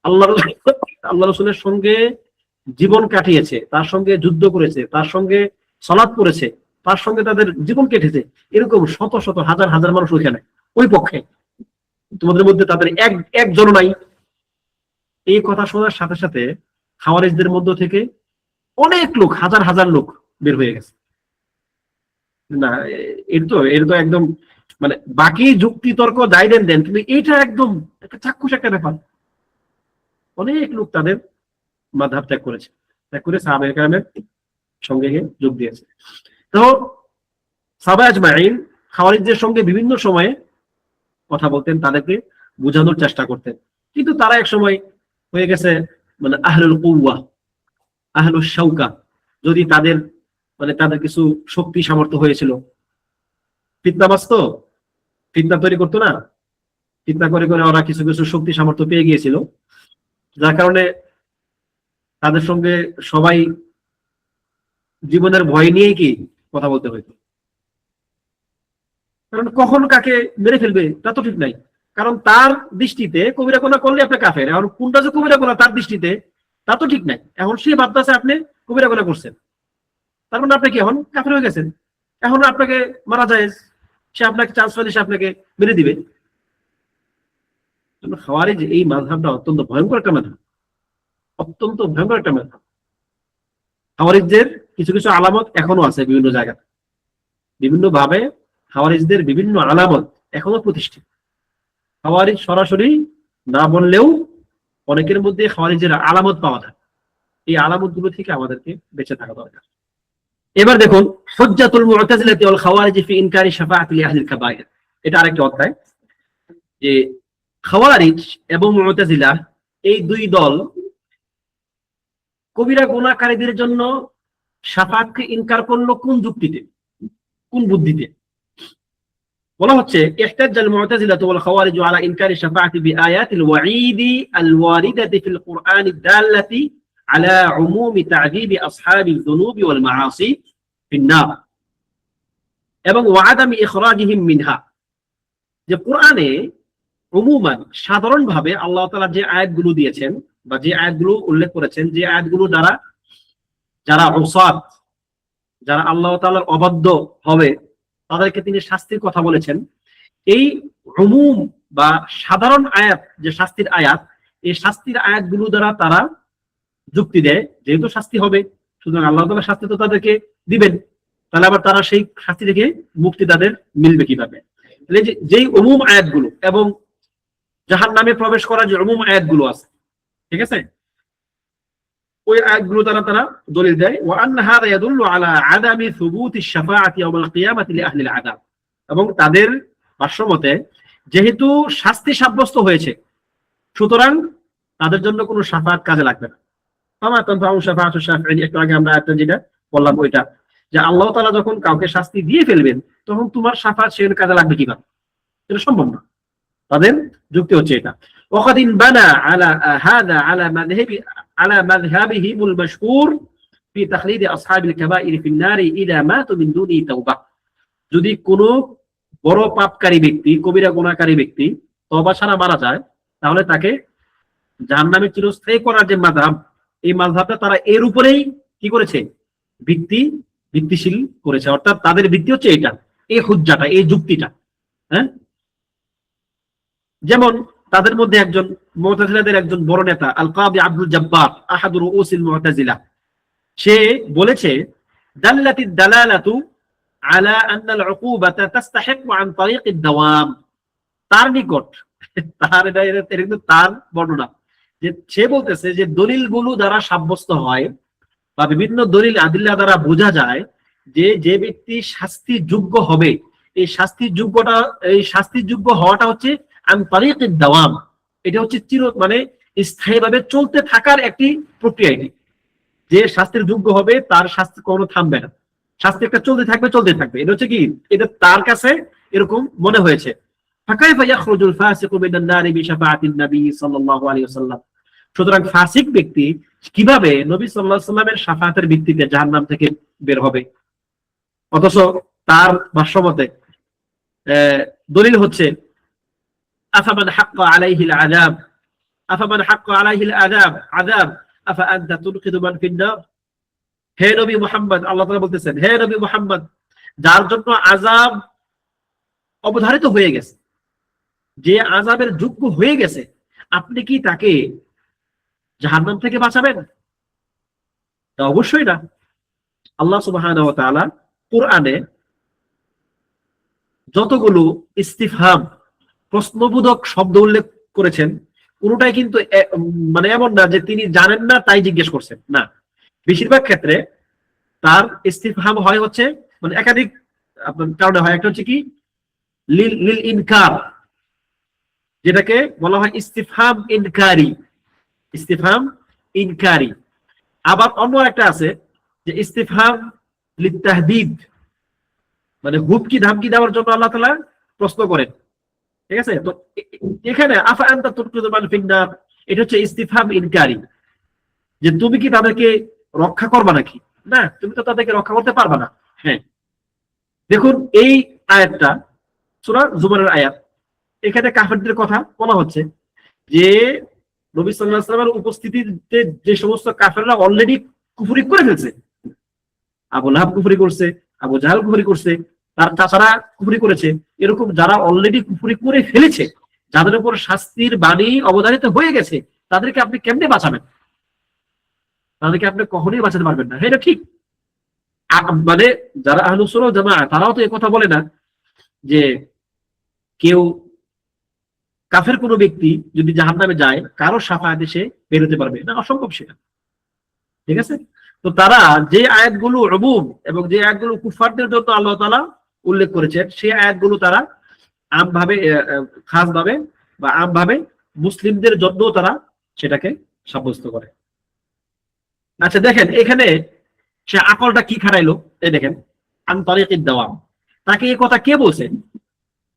আল্লাহ রাসূলের সঙ্গে জীবন কাটিয়েছে, তার সঙ্গে যুদ্ধ করেছে, তার সঙ্গে সালাত পড়েছে, তার সঙ্গে তাদের জীবন কেটেছে, এরকম শত শত হাজার হাজার মানুষ ওইখানে ওই পক্ষে, তোমাদের মধ্যে তাদের একজন নাই। এই কথা শোনার সাথে সাথে খাওয়ারিজদের মধ্য থেকে অনেক লোক, হাজার হাজার লোক বের হয়ে গেছে। না, এর তো একদম মানে বাকি যুক্তি তর্ক যাই দেন, কিন্তু এইটা একদম একটা চাক্ষুষ একটা ব্যাপার। অনেক লোক তাদের মাযহাব ত্যাগ করেছে, ত্যাগ করে সাহাবায়ে কেরামের সঙ্গে গিয়ে যোগ দিয়েছে। তো সাহাবা আজমাইন খাওয়ারিজদের সঙ্গে বিভিন্ন সময়ে কথা বলতেন, তাদেরকে বোঝানোর চেষ্টা করতেন, কিন্তু তারা এক সময় হয়ে গেছে মানে আহলুল কুওয়া, আহলুশ শাওকা। যদি তাদের মানে তাদের কিছু শক্তি সামর্থ্য হয়েছিল, ফিতনাবাজ তো, ফিতনা তৈরি করতো না, ফিতনা করে করে ওরা কিছু কিছু শক্তি সামর্থ্য পেয়ে গিয়েছিল, যার কারণে তাদের সঙ্গে সবাই জীবনের ভয় নিয়েই কি কথা বলতে হইতো। কারণ কখন কাকে মেরে ফেলবে তা তো ঠিক নাই। কারণ তার দৃষ্টিতে কবিরা গুনাহ করলে আপনি কাফের, এখন কোনটা যে কবিরা গুনাহ তার দৃষ্টিতে তা তো ঠিক নাই। এখন সে ভাবতেছে আপনি কবিরা গুনাহ করছেন, তার মানে আপনি কি এখন কাফের হয়ে গেছেন, এখন আপনাকে মারা যায়, সে আপনাকে চান্স পেলে সে আপনাকে মেরে দিবে। খাওয়ারিজ এই মাযহাবটা অত্যন্ত ভয়ঙ্কর একটা মাযহাব, অত্যন্ত ভয়ঙ্কর একটা মাযহাব। খাওয়ারিজদের কিছু কিছু আলামত এখনো আছে বিভিন্ন জায়গায়, বিভিন্ন ভাবে খাওয়ারিজদের বিভিন্ন আলামত এখনো প্রতিষ্ঠিত। খাওয়ারিজ সরাসরি না বললেও অনেকের মধ্যে খাওয়ারিজের আলামত পাওয়া যায়। এই আলামত গুলো থেকে আমাদেরকে বেঁচে থাকা দরকার। এবার দেখুন, হুজ্জাতুল মুতাজিলাতি ওয়াল খাওয়ারিজ ফি ইনকারি শাফাআতি আহলিল কাবায়ের, এটা আরেকটা অধ্যায়। যে খাওয়ারিজ এবং মুতাজিলা এই দুই দল কবিরা গুনাহকারীদের জন্য শাফাআতকে ইনকার করলো কোন যুক্তিতে, কোন বুদ্ধিতে? বলা হচ্ছে ইহতাজ্জাল মুতাজিলাতু ওয়াল খাওয়ারিজ আলা ইনকারি শাফাআতি বিআয়াতিল ওয়াঈদি আল ওয়ারিদাতি ফিল কুরআনি দাল্লাতি আলা উমুমি তা'যীবি আসহাবিল যুনুবি ওয়াল মাআসি ফিন নার এবং ওয়া আদামি ইখরাজিহিম মিনহা। যে কোরআনে উমুমান সাধারণভাবে আল্লাহ তাআলা যে আয়াতগুলো দিয়েছেন বা যে আয়াতগুলো উল্লেখ করেছেন, যে আয়াতগুলো দ্বারা যারা উসাত, যারা আল্লাহ তাআলার অবাধ্য হবে তাদেরকে তিনি শাস্তির কথা বলেছেন, এই উমুম বা সাধারণ আয়াত, যে শাস্তির আয়াত, এই শাস্তির আয়াতগুলো দ্বারা তারা যুক্তি দেয় যেহেতু শাস্তি হবে, সুতরাং আল্লাহ তাআলা শাস্তি তো তাদেরকে দিবেন, তাহলে আবার তারা সেই শাস্তি থেকে মুক্তি তাদের মিলবে কিভাবে? যেই উমুম আয়াতগুলো এবং জাহান্নামে প্রবেশ করার যে উমুম আয়াতগুলো আছে, ঠিক আছে, ওই আয়াতগুলো দ্বারা তারা দলিল দেয়। ওয়া আন্না হাযা ইয়াদুল্লু আলা আদামি সুবুতি শাফাআতি ইয়াওমাল কিয়ামাতি লিআহলিল আযাব, এবং তাদের ভাষ্যমতে যেহেতু শাস্তি সাব্যস্ত হয়েছে সুতরাং তাদের জন্য কোনো শাফাআত কাজে লাগবে না। ফামা তানফাউ শাফাআতু শাফিঈন, একটু আগে আমরা আয়াতটা যেটা বললাম ওইটা, যে আল্লাহ তাআলা যখন কাউকে শাস্তি দিয়ে ফেলবেন তখন তোমার শাফাআত সে কাজে লাগবে কিভাবে? এটা সম্ভব না। তাদের যুক্তি হচ্ছে এটা। وقد انبنى على هذا على مذهبهم المشهور في تخليد اصحاب الكبائر في النار اذا ماتوا من دون توبه। যদি কোনো বড় পাপকারী ব্যক্তি, কবিরা গুনাহকারী ব্যক্তি তওবা ছাড়া মারা যায় তাহলে তাকে জাহান্নামে চিরস্থায়ী করার যে মাযহাব, এই মাযহাবটা তারা এর উপরেই কি করেছে? ভিত্তিশীল করেছে। অর্থাৎ তাদের ভিত্তি হচ্ছে এটা, এই হুজ্জাটা, এই যুক্তিটা। হ্যাঁ, যেমন তাদের মধ্যে একজন মুতাজিলাদের একজন বড় নেতা আল কাদি আব্দুল জব্বার, আহাদু রুউসিল মুতাজিলা, সে বলেছে দাল্লাতিদ দালালাতু আলা আন্না আল উকুবাতা তাস্তাহিকু আন তারিকিদ দাওয়াম। তার নিকট, তার বর্ণনা, যে সে বলতেছে যে দলিলগুলো দ্বারা সাব্যস্ত হয় বা বিভিন্ন দলিল আদিল্লা দ্বারা বোঝা যায় যে যে ব্যক্তি শাস্তির যোগ্য হবে, এই শাস্তির যোগ্য হওয়াটা হচ্ছে আন তারিকিদ দাওয়াম, এটা হচ্ছে মানে স্থায়ীভাবে চলতে থাকার একটি প্রক্রিয়া। এটি যে শাস্তির যোগ্য হবে তার শাস্তি কোনো থামবে না, শাস্তি একটা চলতে থাকবে। এটা হচ্ছে কি, এটা তার কাছে এরকম মনে হয়েছে। ফাকাইফা ইয়াখরুজুল ফাসিকু মিনান নারি বিশাফাআতিন নবী সাল্লাল্লাহু আলাইহি ওয়াসাল্লাম, সুতরাং ফাসিক ব্যক্তি কিভাবে নবী সাল্লাল্লাহু আলাইহি ওয়াসাল্লামের শাফাআতের ভিত্তিতে জাহান্নাম থেকে বের হবে? অথচ তার ভাষ্যমতে দলিল হচ্ছে আফামান হাক্কা আলাইহিল আযাব আযাব আফা আনতা তুনকিদু মান ফিন নার। হে নবী মুহাম্মদ, আল্লাহ তাআলা বলতেছেন, হে নবী মুহাম্মদ, যার জন্য আযাব অবধারিত হয়ে গেছে, যে আযাবের যোগ্য হয়ে গেছে, আপনি কি তাকে জাহান্নাম থেকে বাঁচাবেন? তা অবশ্যই না। আল্লাহ সুবহানাহু ওয়া তাআলা কোরআনে যতগুলো ইস্তিফহাম, প্রশ্নবোধক শব্দ উল্লেখ করেছেন, কোনটাই কিন্তু মানে এমন না যে তিনি জানেন না তাই জিজ্ঞেস করছেন, না। বেশিরভাগ ক্ষেত্রে তার ইস্তিফহাম হয় হচ্ছে মানে একাধিক কারণে হয়। একটা হচ্ছে কি লিল ইনকার, যেটাকে বলা হয় ইস্তিফহাম ইনকারি। আবার অন্য একটা আছে যে ইস্তিফহাম লিতাহদীদ, মানে হুমকি ধামকি দেওয়ার জন্য আল্লাহ তাআলা প্রশ্ন করেন, ঠিক আছে? তো এখানে আফা আনতা তুনকিদু মান ফিন নার, এটা হচ্ছে ইস্তিফহাম ইনকারি, যে তুমি কি তাদেরকে রক্ষা করবা নাকি? না, তুমি তো তাদেরকে রক্ষা করতে পারবা না। হ্যাঁ, দেখুন এই আয়াতটা সূরা জুমারের আয়াত, এখানে কাফেরদের কথা বলা হচ্ছে যে নবী সাল্লাল্লাহু আলাইহি ওয়াসাল্লামের উপস্থিতিতে যে সমস্ত কাফেররা অলরেডি কুফরি করে ফেলছে, আবু লাহাব কুফরি করছে, আবু জাহাল কুফরি করছে, তার চাচারা কুফরি করেছে, এরকম যারা অলরেডি কুফরি করে ফেলেছে, যাদের উপর শাস্তির বাণী অবধারিত হয়ে গেছে, তাদেরকে আপনি কেমনে বাঁচাবেন? তাদেরকে আপনি কখনোই বাঁচাতে পারবেন না। এটা ঠিক। মানে যারা আহলুস সুন্নাহ ওয়াল জামাআহ তারাও তো এই কথা বলে না যে কেউ কাফের কোনো ব্যক্তি যদি জাহান্নামে যায় কারো শাফায়াতে সে বের হতে পারবে না, অসম্ভব সেটা। ঠিক আছে? তো তারা যে আয়াতগুলো উমুম এবং যে আয়াতগুলো কুফারদের জন্য আল্লাহ তাআলা উল্লেখ করেছেন সেই আয়াতগুলো তারা আমভাবে খাস ভাবে বা আমভাবে মুসলিমদের জন্য তারা সেটাকে সাব্যস্ত করে। আচ্ছা দেখেন এখানে সে আকলটা কি খারাইলো, এই দেখেন আন তারিকিদ দাওয়াম, তাকে এই কথা কে বলছেন?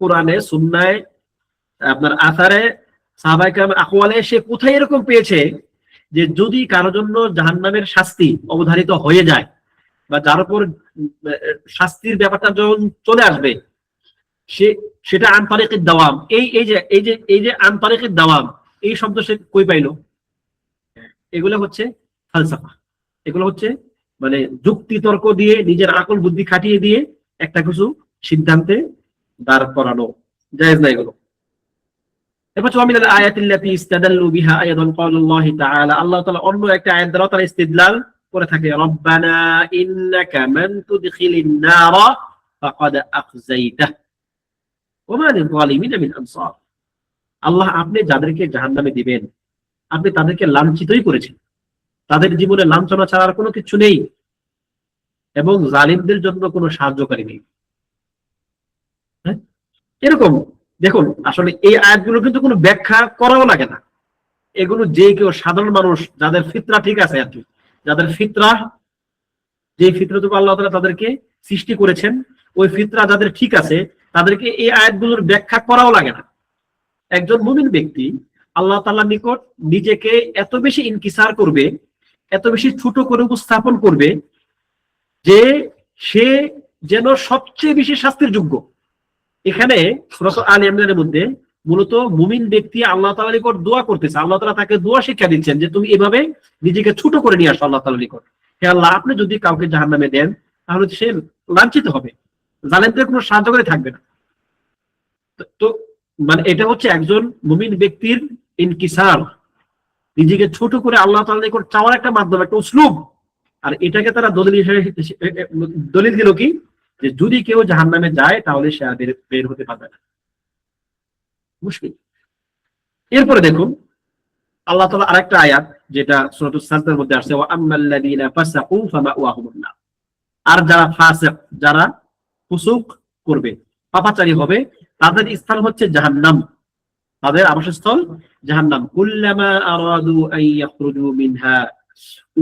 কোরআনে, সুন্নায়, আপনার আসারে, সাহাবায়ে কেরাম আকওয়ালে সে কোথায় এরকম পেয়েছে যে যদি কারো জন্য জাহান্নামের শাস্তি অবধারিত হয়ে যায় বা যার উপর শাস্তির ব্যাপারটা যখন চলে আসবে সে সেটা আন তারিকিদ দাওয়াম, এই যে আন তারিকিদ দাওয়াম এই শব্দ সে কই পাইলো? এগুলো হচ্ছে ফালসাফা, এগুলো হচ্ছে মানে যুক্তি তর্ক দিয়ে নিজের আকল বুদ্ধি খাটিয়ে দিয়ে একটা কিছু সিদ্ধান্তে দাঁড় করানো জায়েজ না এগুলো। এরপর মিনাল আয়াতিল্লাতী ইসতাদাল্লু বিহা আইদান ক্বালাল্লাহু তাআলা, আল্লাহ তাআলা অন্য একটা আয়াত দ্বারা তারা ইস্তিদলাল করে থাকে, রব্বানা ইন্নাকা মান তুদখিলিন নারা ফাকাদ আখযাইতাহু ওয়া মা লিয-যালিমিনা মিন আনসার। আল্লাহ আপনি যাদেরকে জাহান্নামে দিবেন আপনি তাদেরকে লাঞ্ছিতই করেছেন, তাদের জীবনে লাঞ্ছনা ছাড়া আর কোনো কিছু নেই এবং জালিমদের জন্য কোনো সাহায্যকারী নেই। হ্যাঁ, এরকম দেখুন আসলে এই আয়াতগুলো কিন্তু কোনো ব্যাখ্যা করাও লাগে না। এগুলো যে কেউ সাধারণ মানুষ যাদের ফিতরা ঠিক আছে আর কি, যাদের ফিতরা, যে ফিতরত আল্লাহ তাআলা তাদেরকে সৃষ্টি করেছেন ওই ফিতরা যাদের ঠিক আছে তাদেরকে এই আয়াতগুলোর ব্যাখ্যা করাও লাগে না। একজন মুমিন ব্যক্তি আল্লাহ তাআলার নিকট নিজেকে এত বেশি ইনকিসার করবে, এত বেশি ছোট করে উপস্থাপন করবে যে সে যেন সবচেয়ে বেশি শাস্তির যোগ্য। এখানে সূরা আলে ইমরানের মধ্যে মূলত মুমিন ব্যক্তি আল্লাহ তাআলার নিকট দোয়া করতেছে, আল্লাহ তাআলা তাকে দোয়া শিক্ষা দিচ্ছেন যে তুমি এভাবে নিজেকে ছোট করে নিয়ে আসো আল্লাহ তাআলার নিকট। হে আল্লাহ আপনি যদি কাউকে জাহান্নামে দেন তাহলে সে লাঞ্ছিত হবে, জালেমদের কোনো সাহায্যকারী থাকবে না। তো মানে এটা হচ্ছে একজন মুমিন ব্যক্তির ইনকিসার, নিজেকে ছোট করে আল্লাহ তাআলার নিকট চাওয়ার একটা মাধ্যম, একটা উসলুব। আর এটাকে তারা দলিল দিল কি যে যদি কেউ জাহান্নামে যায় তাহলে সে আর বের হতে পারবে না, মুশকিল। এরপরে দেখুন আল্লাহ তাআলা আরেকটা আয়াত যেটা সূরাতুস সাজদার মধ্যে আসছে, ওয়া আম্মাল্লাযীনা ফাসাকু ফামাওয়াহুমুন নার, আর যারা ফাসিক, যারা ফুসুক করবে, পাপাচারী হবে, তাদের স্থান হচ্ছে জাহান্নাম, তাদের আবাসস্থল জাহান্নাম। কুল্লামা আরাদু আন ইয়াখরুজু মিনহা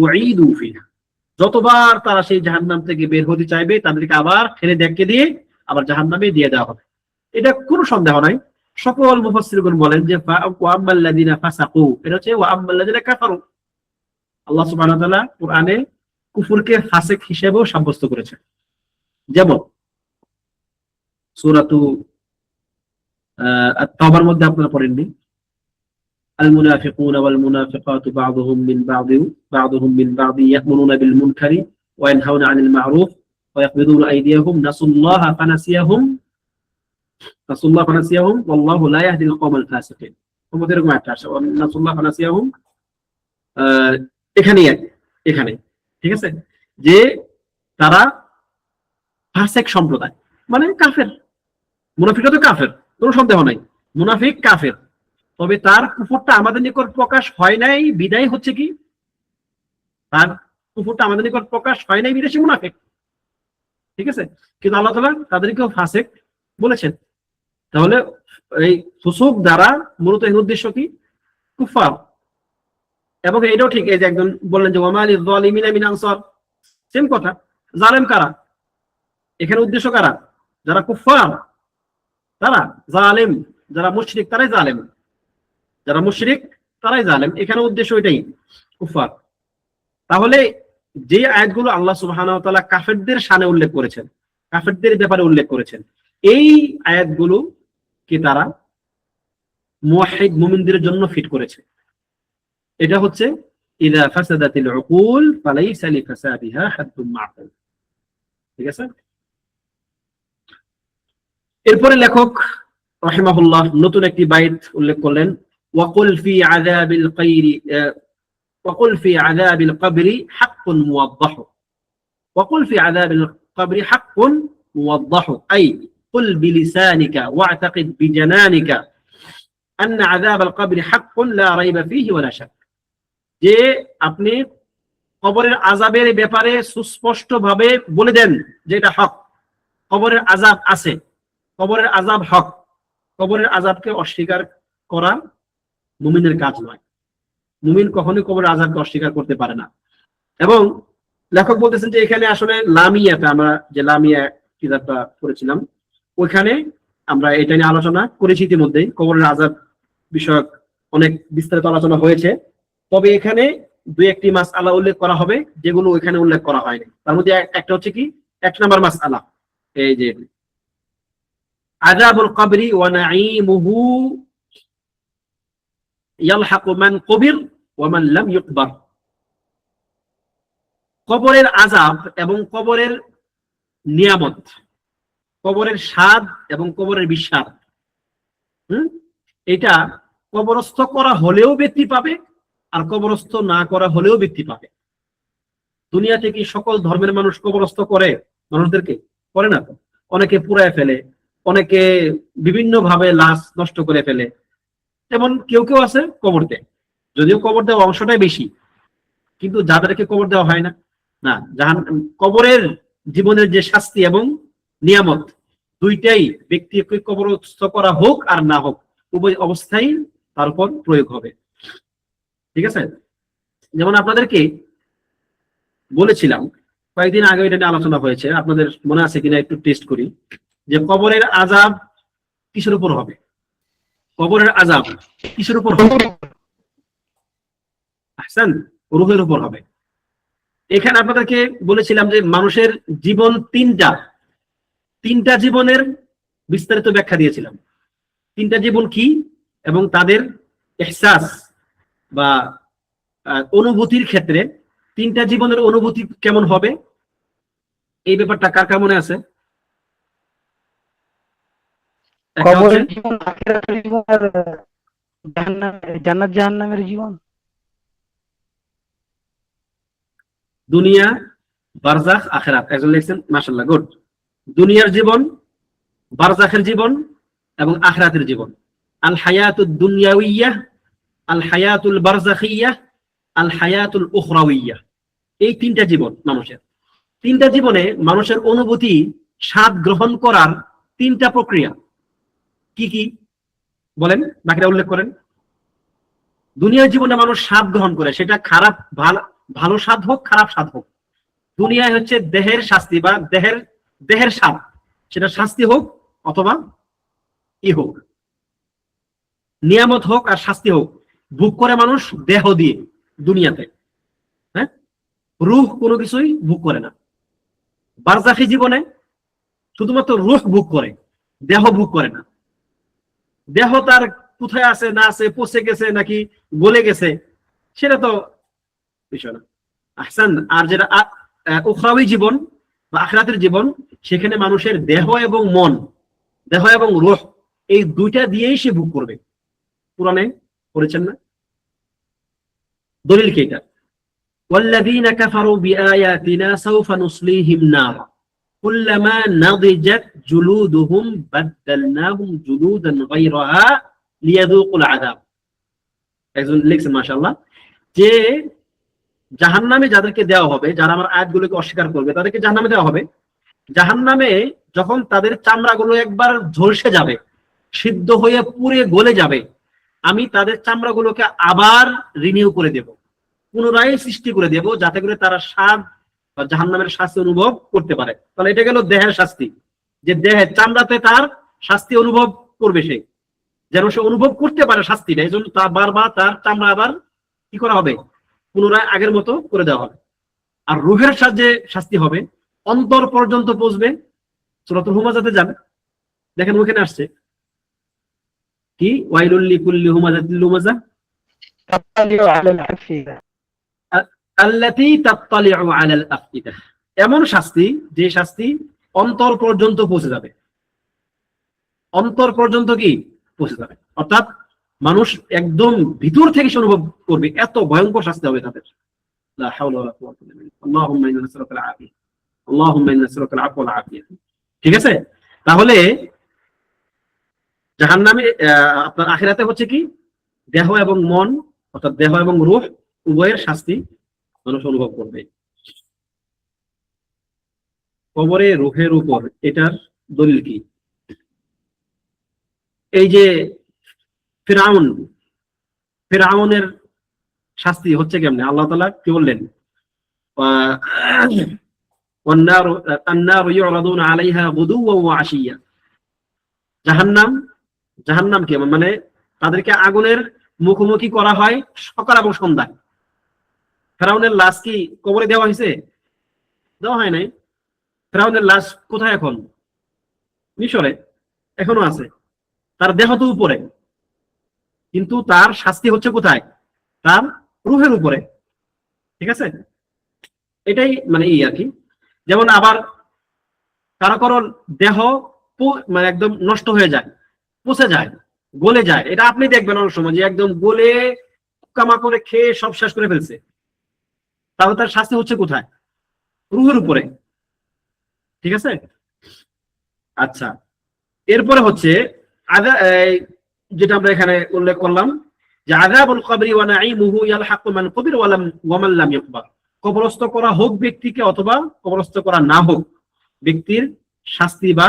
উঈদু ফিহা, যতবার তারা সেই জাহান্নাম থেকে বের হতে চাইবে তাদেরকে আবার ঠেলে দেখকে দিয়ে আবার জাহান্নামে দিয়ে দেওয়া হবে। এটা কোনো সন্দেহ নাই। সকল মুফাসসিরগণ বলেন যে ওয়া আম্মাল্লাযীনা ফাসাকু, এটা হচ্ছে ওয়া আম্মাল্লাযীনা কাফারু। আল্লাহ সুবহানাহু ওয়া তাআলা কুরআনে কুফরকে ফাসিক হিসেবেও সাব্যস্ত করেছেন। যেমন সূরাতু আত-তাওবার মধ্যে আপনারা পড়েননি, আল মুনাফিকুনা ওয়াল মুনাফিকাতু বা'দুহুম মিন বা'দি ইয়া'মুরুনা বিল মুনকারি ওয়া ইয়ানহাউনা আনিল মা'রুফ ওয়া ইয়াকবিদুনা আইদিয়াহুম নাসুল্লাহা ফানাসিয়াহুম ওয়াল্লাহু লা ইয়াহদিল কওমাল ফাসিকিন। তোমাদের এরকম একটা আছে নাসুল্লাহা ফানাসিয়াহুম, এখানে ঠিক আছে যে তারা ফাসিক সম্প্রদায় মানে কাফের। মুনাফিকরা তো কাফের, কোনো সন্দেহ নাই, মুনাফিক কাফের, তবে তার কুফরটা আমাদের নিকট প্রকাশ হয় নাই বিদায় হচ্ছে কি, তার কুফরটা আমাদের নিকট প্রকাশ হয় নাই বিদেশি মুনাফিক, ঠিক আছে। কিন্তু আল্লাহ তাআলা তাদেরকেও ফাসিক বলেছেন। তাহলে এই ফুসুক দ্বারা মূলত এর উদ্দেশ্য কি, কুফার। এবং এটাও ঠিক, এই যে একজন বললেন যে ওয়া মা লিয-যালিমিনা মিন আনসার, সেম কথা। জালেম কারা এখানে, উদ্দেশ্য কারা? যারা কুফার তারা জালেম, যারা মুশরিক তারাই জালেম, যারা মুশরিক তারাই জালেম, এখানে উদ্দেশ্য এটাই কুফার। তাহলে যে আয়াতগুলো আল্লাহ সুবহানাহু ওয়া তাআলা কাফেরদের শানে উল্লেখ করেছেন, কাফেরদের ব্যাপারে উল্লেখ করেছেন, এই আয়াতগুলো কি তারা মুওয়াহহিদ মুমিনদের জন্য ফিট করেছে। এটা হচ্ছে ইযা ফাসাদাতিল উকুল ফালাইসা লিফাসাদিহা হাদ্দুম মা'কুল, ঠিক আছে। এরপরে লেখক রাহিমাহুল্লাহ নতুন একটি বাইত উল্লেখ করলেন, ওয়াকুল ফি আযাবিল গায়রি وقل في عذاب القبر حق موضح وقل في عذاب القبر حق موضح أي قل بلسانك واعتقد بجنانك أن عذاب القبر حق لا ريب فيه ولا شك যে আপনি কবরের আযাবের ব্যাপারে সুস্পষ্টভাবে বলে দেন যে এটা হক, কবরের আযাব আছে, কবরের আযাব হক। কবরের আযাবকে অস্বীকার করা মুমিনের কাজ নয়। মুমিন কখনোই কবরের আযাবকে অস্বীকার করতে পারে না। এবং লেখক বলতেছেন যে এখানে আসলে লামিয়াটা, আমরা যে লামিয়া কিতাবটা পড়েছিলাম ওইখানে আমরা এটা নিয়ে আলোচনা করেছি ইতিমধ্যেই। কবরের আযাব বিষয়ক অনেক বিস্তারিত আলোচনা হয়েছে, তবে এখানে দুই একটি মাসআলা উল্লেখ করা হবে যেগুলো ওইখানে উল্লেখ করা হয়নি। তার মধ্যে একটা হচ্ছে কি, 1 নম্বর মাসআলা, এই যে আযাবুল কবরি ওয়া নাঈমুহু ইয়ালহাকু মান কুবির ওয়া মান লাম ইউকবার। কবরের আযাব এবং কবরের নিয়ামত, কবরের স্বাদ এবং কবরের বিস্বাদ, এটা কবরস্থ করা হলেও ব্যক্তি পাবে আর কবরস্থ না করা হলেও ব্যক্তি পাবে। দুনিয়াতে কি সকল ধর্মের মানুষ কবরস্থ করে? মানুষদেরকে করে না তো। অনেকে পুড়ায় ফেলে, অনেকে বিভিন্ন ভাবে লাশ নষ্ট করে ফেলে, তেমন কেউ কেউ আছে কবর দেয়, যদিও কবর দেওয়া অংশটাই বেশি, কিন্তু যাদেরকে কবর দেওয়া হয় না, না, কবরের জীবনের যে শাস্তি এবং নিয়ামত দুইটাই ব্যক্তিকে কবরস্থ করা হোক আর না হোক উভয় অবস্থায় তার উপর প্রয়োগ হবে। ঠিক আছে? যেমন আপনাদেরকে বলেছিলাম কয়েকদিন আগে, এটা নিয়ে আলোচনা হয়েছে, আপনাদের মনে আছে কিনা একটু টেস্ট করি, যে কবরের আযাব কিসের উপর হবে? কবরের আযাব কিসের উপর হবে? আহসান, রূহের উপর হবে। এখানে আপনাদেরকে বলেছিলাম যে মানুষের জীবন তিনটা জীবনের বিস্তারিত ব্যাখ্যা দিয়েছিলাম। 3টা জীবন কি এবং তাদের ইহসাস বা অনুভূতির ক্ষেত্রে 3টা জীবনের অনুভূতি কেমন হবে, এই ব্যাপারটা কার কার মনে আছে? কবরের জীবন, আখিরাতের জীবন আর জান্নাত জাহান্নামের জীবন। দুনিয়া, বারজাখ, আখিরাত। একজন লিখছেন, মাশাআল্লাহ, গুড। দুনিয়ার জীবন, বারজাখের জীবন এবং আখিরাতের জীবন। আল হায়াতুদ দুনিয়াউইয়াহ, আল হায়াতুল বারজাখিয়াহ, আল হায়াতুল উখরাউইয়াহ। এই 3টা জীবন মানুষের। 3টা জীবনে মানুষের অনুভূতি, স্বাদ গ্রহণ করার 3টা প্রক্রিয়া কি কি বলেন, বাকিরা উল্লেখ করেন। দুনিয়ার জীবনে মানুষ স্বাদ গ্রহণ করে, সেটা খারাপ ভালো স্বাদ হোক, খারাপ স্বাদ হোক। দুনিয়ায় হচ্ছে দেহের শাস্তি বা দেহের স্বাদ, সেটা শাস্তি হোক অথবা ই হোক, নিয়ামত হোক আর শাস্তি হোক, ভোগ করে মানুষ দেহ দিয়ে দুনিয়াতে। হ্যাঁ, রূহ কোনো কিছুই ভোগ করে না। বারজাখী জীবনে শুধুমাত্র রূহ ভোগ করে, দেহ ভোগ করে না। দেহ তার কোথায় আছে না আছে, পচে গেছে নাকি গলে গেছে, সেটা তো বিষয় না। আহসান। আর যেটা উখরাউই জীবন বা আখিরাতের জীবন, সেখানে মানুষের দেহ এবং মন, দেহ এবং রূহ, এই 2টা দিয়েই সে ভোগ করবে। কুরআনে পড়েছেন না? দলিল কি এটা? ওয়াল্লাযীনা কাফারু বিআয়াতিনা সাওফা নুসলিহিম নারা কুল্লামা নাদিজাত জুলুদুহুম বাদদালনাহুম জুলুদান গায়রাহা লিয়াযুকুল আযাব। একজন লিখছেন, মাশাআল্লাহ, যে জাহান্নামে যাদেরকে দেওয়া হবে, যারা আমার আয়াতগুলোকে অস্বীকার করবে, তাদেরকে জাহান্নামে দেওয়া হবে। জাহান্নামে যখন তাদের চামড়াগুলো একবার ঝলসে যাবে, সিদ্ধ হয়ে পুড়ে গলে যাবে, আমি তাদের চামড়াগুলোকে আবার রিনিউ করে দেব, পুনরায় সৃষ্টি করে দেব, যাতে করে তারা স্বাদ বা জাহান্নামের শাস্তি অনুভব করতে পারে। তাহলে এটা গেল দেহের শাস্তি, যে দেহের চামড়াতে তার শাস্তি অনুভব করবে, সে যেন সে অনুভব করতে পারে শাস্তিটা। এই জন্য তার বারবার তার চামড়া আবার কি করা হবে, পুনরায় আগের মতো করে দেওয়া হবে। আর রূহের সাহায্যে শাস্তি হবে, অন্তর পর্যন্ত পৌঁছবে। সূরাতুল হুমাযাতে যান, দেখেন ওখানে আসছে কি, ওয়াইলুল লিকুল্লি হুমাযাতিল লুমাযা তাত্তালিউ আলাল আফিদা আল্লাতী তাত্তালিউ আলাল আফইদা। এমন শাস্তি, যে শাস্তি অন্তর পর্যন্ত পৌঁছে যাবে। অন্তর পর্যন্ত কি পৌঁছে যাবে, অর্থাৎ মানুষ একদম ভিতর থেকে সে অনুভব করবে, এত ভয়ঙ্কর শাস্তি হবে তাদের। লা হাওলা ওয়ালা কুওয়াতা ইল্লা বিল্লাহ। আল্লাহুম্মা ইন্না নাসআলুকা আল আফিয়া, আল্লাহুম্মা ইন্না নাসআলুকা আল আফওয়া ওয়াল আফিয়া। ঠিক আছে? তাহলে জাহান্নামে আপনার আখিরাতে হচ্ছে কি, দেহ এবং মন, অর্থাৎ দেহ এবং রূহ উভয়ের শাস্তি মানুষ অনুভব করবে। কবরে রূহের উপর এটার দলিল কি? এই যে ফিরআউনের শাস্তি হচ্ছে কেমনে, আল্লাহ তাআলা কি বললেন? আন-নারু ইউরাদুনা আলাইহা গুদুওয়ান ওয়া আশিয়্যা। জাহান্নাম কি মানে তাদেরকে আগুনের মুখোমুখি করা হয় সকাল এবং সন্ধ্যায়। ফিরআউনের লাশ কি কবরে দেওয়া হয়েছে? দেওয়া হয় নাই। ফিরআউনের লাশ কোথায় এখন? মিশরে এখনো আছে, তার দেহ তো উপরে, কিন্তু তার শাস্তি হচ্ছে কোথায়? তার রূহের উপরে। ঠিক আছে? এটাই মানে এই আর কি। যেমন আবার কারো কারো দেহ মানে একদম নষ্ট হয়ে যায়, পচে যায়, গলে যায়। এটা আপনি দেখবেন অনেক সময় যে একদম গলে কামা করে খেয়ে সব শেষ করে ফেলছে, তাহলে তার শাস্তি হচ্ছে কোথায়? রূহের উপরে। ঠিক আছে? আচ্ছা, এরপরে হচ্ছে যেটা আমরা এখানে উল্লেখ করলাম যে আযাবুল কবরি ওয়া নাঈমুহু ইয়ালহাকু মান কুবির ওয়া মান লাম ইউকবার। কবরস্থ করা হোক ব্যক্তিকে অথবা কবরস্থ করা না হোক, ব্যক্তির শাস্তি বা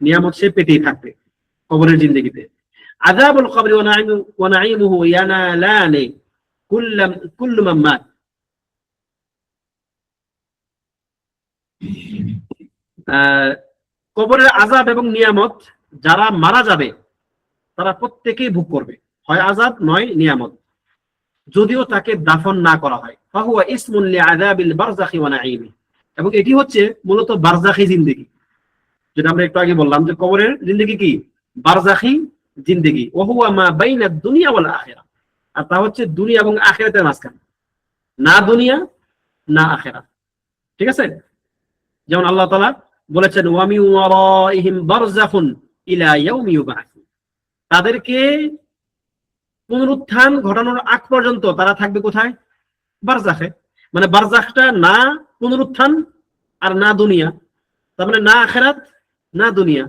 নিয়ামত সে পেতেই থাকবে কবরের জিন্দেগিতে। আযাবুল কবরি ওয়া নাঈমুহু ইয়ানালানি কুল্লু মান মাত। কবরের আযাব এবং নিয়ামত যারা মারা যাবে তারা প্রত্যেকেই ভোগ করবে, হয় আযাব নয় নিয়ামত, যদিও তাকে দাফন না করা হয়। ফাহুয়া ইসমুন লিআযাবিল বারযাখি ওয়া নাঈমি। এবং এটি হচ্ছে মূলত বারযাখী জিন্দেগি, যেটা আমরা একটু আগে বললাম যে কবরের জিন্দেগি কি? বারযাখী জিন্দেগি। ওয়া হুয়া মা বাইনা দুনিয়া ওয়াল আখিরা। আর তা হচ্ছে দুনিয়া এবং আখিরাতের মাঝখানে, না দুনিয়া না আখিরাত। ঠিক আছে? যেমন আল্লাহ তাআলা বলেছেন ওয়া মিন ওয়ারাইহিম বারযাখুন ইলা ইয়াউমি ইউবআসুন। তাদেরকে পুনরুত্থান ঘটানোর আগ পর্যন্ত তারা থাকবে কোথায়? বারজাখে। মানে বারজাখটা না পুনরুত্থান আর না দুনিয়া, তার মানে না আখিরাত না দুনিয়া।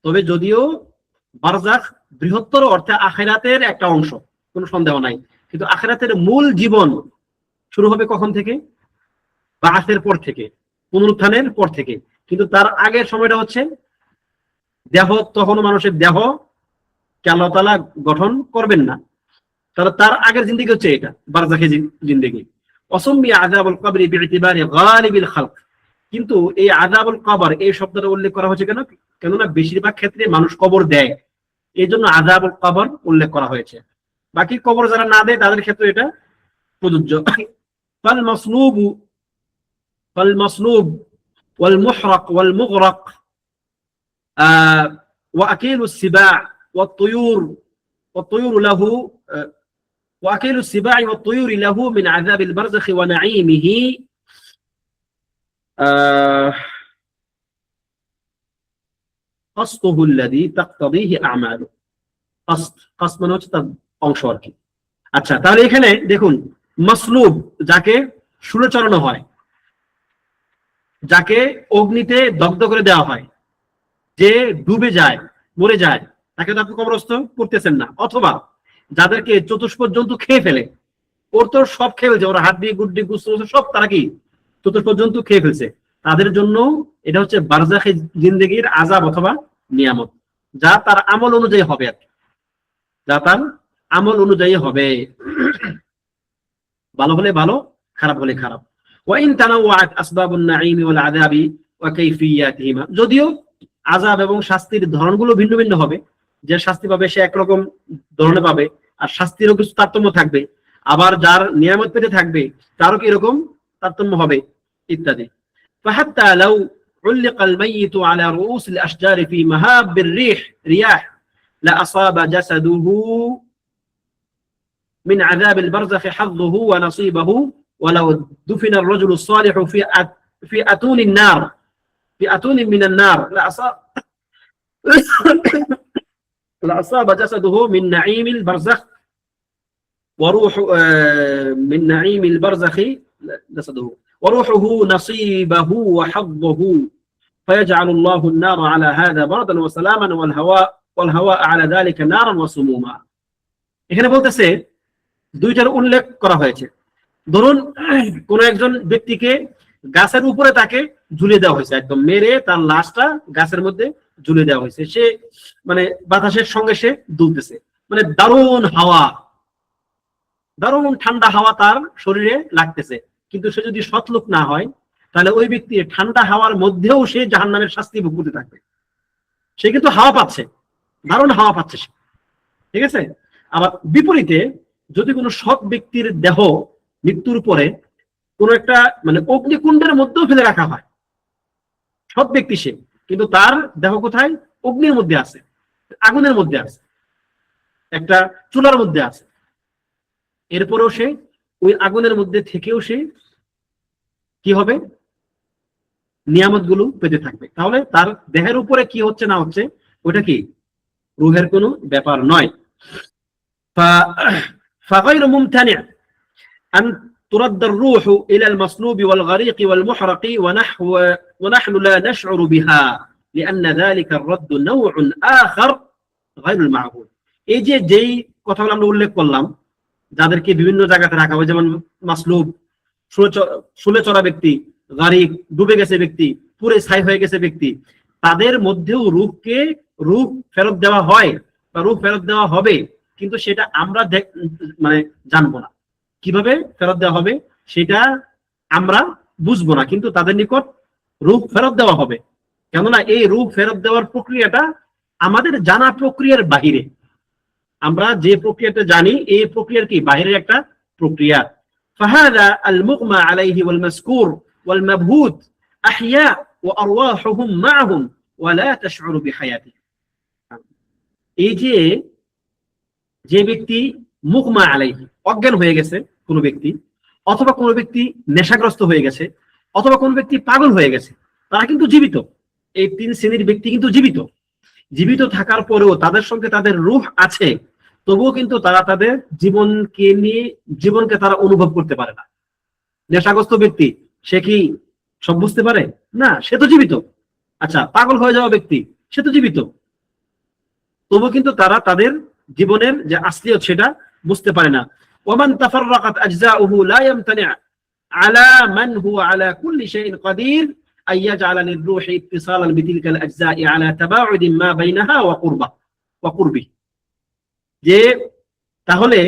তবে যদিও বারজাখ বৃহত্তর অর্থে আখিরাতের একটা অংশ, কোনো সন্দেহ নাই, কিন্তু আখিরাতের মূল জীবন শুরু হবে কখন থেকে? বাআসের পর থেকে, পুনরুত্থানের পর থেকে। কিন্তু তার আগের সময়টা হচ্ছে দেহ, তখনও মানুষের দেহ কে আল্লাহ তাআলা গঠন করবেন না, তাহলে তার আগের জিন্দেগি হচ্ছে এটা বারজাখী জিন্দেগি। অসম্মি আযাবুল কবরি বিইতিবারি গালিবিল খালক। কিন্তু এই আযাবুল কবর এই শব্দটা উল্লেখ করা হয়েছে কেন? কেননা বেশিরভাগ ক্ষেত্রে মানুষ কবর দেয়, এই জন্য আযাবুল কবর উল্লেখ করা হয়েছে। বাকি কবর যারা না দেয় তাদের ক্ষেত্রে এটা প্রযোজ্য। ফাল মাসলুব ওয়াল মুহরাক ওয়াল মুগরাক ওয়া আকিলুস সিবা' ওয়াত তুয়ুর লাহু وأكل السباع والطيور له من عذاب البرزخ ونعيمه قسطه الذي تقتضيه أعماله। قسط মানে হচ্ছে তার অংশ আর কি। আচ্ছা, তাহলে এখানে দেখুন মাসলুব যাকে শুলে চড়ানো হয়, যাকে অগ্নিতে দগ্ধ করে দেওয়া হয়, যে ডুবে যায় মরে যায়, তাকে তো আপনি কবরস্থ করতেছেন না। অথবা যাদেরকে চতুষ্পদ জন্তু খেয়ে ফেলে, ওর তো সব খেয়ে ফেলছে, ওরা হাড্ডি গুড্ডি গুস্ত সব তারা কি চতুষ্পদ জন্তু খেয়ে ফেলছে, তাদের জন্য এটা হচ্ছে বারজাখী জিন্দেগির আযাব অথবা নিয়ামত, যা তার আমল অনুযায়ী হবে আর কি, যা তার আমল অনুযায়ী হবে। ভালো হলে ভালো, খারাপ হলে খারাপ। ওয়াইন তানাওয়াত আসবাবুন নাঈমি ওয়াল আযাবি ওয়া কাইফিয়াতিহিমা। যদিও আযাব এবং শাস্তির ধরনগুলো ভিন্ন ভিন্ন হবে, যে শাস্তি পাবে সে একরকম ধরনের পাবে, আর শাস্তিরও কিছু তারতম্য থাকবে, আবার যার নিয়ামত পেতে থাকবে তারও কি এরকম তারতম্য হবে ইত্যাদি। فحتى لو علق الميت على رؤوس الأشجار في مهاب رياح لأصاب جسده من عذاب البرزخ حظه ونصيبه، ولو دفن الرجل الصالح في أتون النار في أتون من النار لأصاب جسده من نعيم البرزخ وروح من نعيم البرزخ جسده وروحه نصيبه وحظه فيجعل الله النار على هذا بردا وسلاما والهواء على ذلك نارا وسموما এখানে বলতেছে দুইটার উল্লেখ করা হয়েছে ধরুন কোন একজন ব্যক্তিকে গাছের উপরে তাকে ঝুলিয়ে দেওয়া হয়েছে একদম মেরে তার লাশটা গাছের মধ্যে ঝুলিয়ে দেওয়া হয়েছে সে মানে বাতাসের সঙ্গে সে দুলতেছে মানে দারুণ হাওয়া দারুণ ঠান্ডা হাওয়া তার শরীরে লাগতেছে কিন্তু সে যদি সৎলোক না হয় তাহলে ওই ব্যক্তি ঠান্ডা হাওয়ার মধ্যেও সে জাহান্নামের শাস্তি ভোগ করতে থাকবে সে কিন্তু হাওয়া পাচ্ছে দারুণ হাওয়া পাচ্ছে সে ঠিক আছে আবার বিপরীতে যদি কোনো সৎ ব্যক্তির দেহ মৃত্যুর পরে কোন একটা মানে অগ্নিকুণ্ডের মধ্যেও ফেলে রাখা হয় সৎ ব্যক্তি সে কিন্তু তার দেহ কোথায় অগ্নির মধ্যে আছে আগুনের মধ্যে আছে একটা চুলার মধ্যে আছে এরপরেও সে ওই আগুনের মধ্যে থেকেও সে কি হবে নিয়ামত গুলো পেতে থাকবে তাহলে তার দেহের উপরে কি হচ্ছে না হচ্ছে ওটা কি রূহের কোনো ব্যাপার নয় فغير ممتنع أن ترد الروح إلى المصلوب والغريق والمحرق ونحن لا نشعر بها لأن ذلك الرد نوع آخر غير المعقول এই যে যেই কথাগুলো আমরা উল্লেখ করলাম যাদেরকে বিভিন্ন জায়গাতে রাখা হয় যেমন মাসলুব শুলে চড়া ব্যক্তি গারিক ডুবে গেছে ব্যক্তি পুরে ছাই হয়ে গেছে ব্যক্তি তাদের মধ্যেও রূহ ফেরত দেওয়া হয় বা রূহ ফেরত দেওয়া হবে কিন্তু সেটা আমরা মানে জানবো না কিভাবে ফেরত দেওয়া হবে সেটা আমরা বুঝবো না কিন্তু তাদের নিকট রূহ ফেরত দেওয়া হবে কেননা এই রূহ ফেরত দেওয়ার প্রক্রিয়াটা আমাদের জানা প্রক্রিয়ার বাহিরে আমরা যে প্রক্রিয়াটা জানি এই প্রক্রিয়ার কি বাহিরের একটা প্রক্রিয়া فهذا المغمى عليه والمذكور والمبهوت احياء وارواحهم معهم ولا تشعر بحياته এই যে ব্যক্তি মুগমা আলাইহি অজ্ঞান হয়ে গেছে কোন ব্যক্তি অথবা কোন ব্যক্তি নেশাগ্রস্ত হয়ে গেছে অথবা কোন ব্যক্তি পাগল হয়ে গেছে তারা কিন্তু জীবিত এই তিন শ্রেণীর ব্যক্তি কিন্তু জীবিত থাকার পরেও তাদের সঙ্গে তাদের রূহ আছে তবুও কিন্তু তারা তাদের জীবনকে তারা অনুভব করতে পারে না নেশাগ্রস্ত ব্যক্তি সে কি সব বুঝতে পারে না সে তো জীবিত আচ্ছা পাগল হয়ে যাওয়া ব্যক্তি সে তো জীবিত তবুও কিন্তু তারা তাদের জীবনের যে আসলিয়ত সেটা বুঝতে পারে না ওমান তাফাররাকাত আজজাউহু লা ইয়ামতানি' আলা মান হুয়া আলা কুল্লি শাইইন কাদির আইয়াজআলা লির-রূহি ইত্তিসালান বিতিলকাল আজজা'i আলা তাবাউদিন মা বাইনাহা ওয়া কুরবি যে তাহলে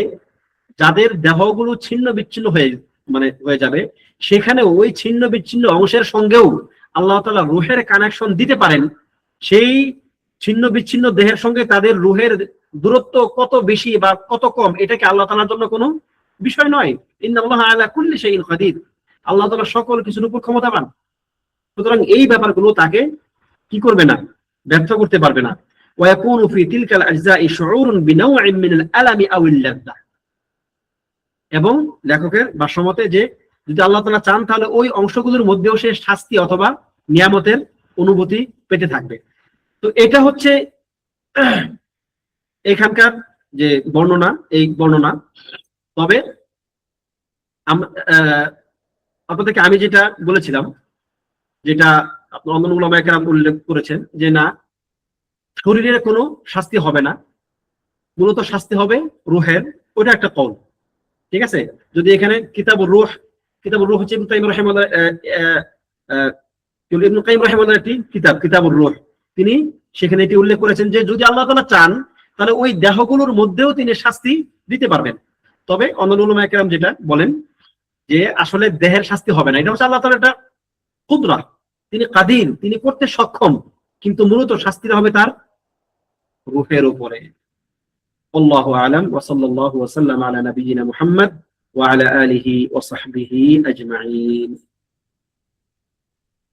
যাদের দেহগুলো ছিন্ন বিচ্ছিন্ন হয়ে যাবে সেখানে ওই ছিন্ন বিচ্ছিন্ন অংশের সঙ্গেও আল্লাহ তাআলা রূহের কানেকশন দিতে পারেন সেই ছিন্ন বিচ্ছিন্ন দেহের সঙ্গে তাদের রূহের দূরত্ব কত বেশি বা কত কম এটাকে আল্লাহ তাআলার জন্য কোনো বিষয় নয় ইন্নাল্লাহা আলা কুল্লি শাইইন কাদির আল্লাহ তাআলা সকল কিছুর উপর ক্ষমতাবান সুতরাং এই ব্যাপারগুলো তাকে কি করবে না ব্যর্থ করতে পারবে না ওয়া ইয়াকুনু ফি তিলকাল আজজা'i শুউরুন বিনাও'in মিন আল-আলামি আও আল-লাযযা এবং লেখকের ভাষ্যমতে যে যদি আল্লাহ তাআলা চান তাহলে ওই অংশগুলোর মধ্যেও সে শাস্তি অথবা নিয়ামতের অনুভূতি পেতে থাকবে তো এটা হচ্ছে এখানকার যে বর্ণনা তবে আপনাদেরকে আমি যেটা বলেছিলাম যেটা অন্যান্য উলামায়ে কেরাম উল্লেখ করেছেন যে না শরীরের কোনো শাস্তি হবে না মূলত শাস্তি হবে রূহের ওটা একটা কওল ঠিক আছে যদি এখানে কিতাবুর রূহ হচ্ছে ইবনে কাইয়িম রাহিমাহুল্লাহ একটি কিতাবুর রূহ তিনি সেখানে এটি উল্লেখ করেছেন যে যদি আল্লাহ তাআলা চান তাহলে ওই দেহগুলোর মধ্যেও তিনি শাস্তি দিতে পারবেন তবে অন্যান্য উলামায়ে কেরাম যেটা বলেন যে আসলে দেহের শাস্তি হবে না এটা হচ্ছে আল্লাহ তাআলার একটা কুদরা তিনি কাদির তিনি করতে সক্ষম কিন্তু মূলত শাস্তিটা হবে তার রূহের উপরে আল্লাহু আ'লাম ওয়া সাল্লাল্লাহু ওয়া সাল্লাম আলা নাবিয়িনা মুহাম্মদ ওয়া আলা আলিহি ওয়া সাহবিহি আজমাইন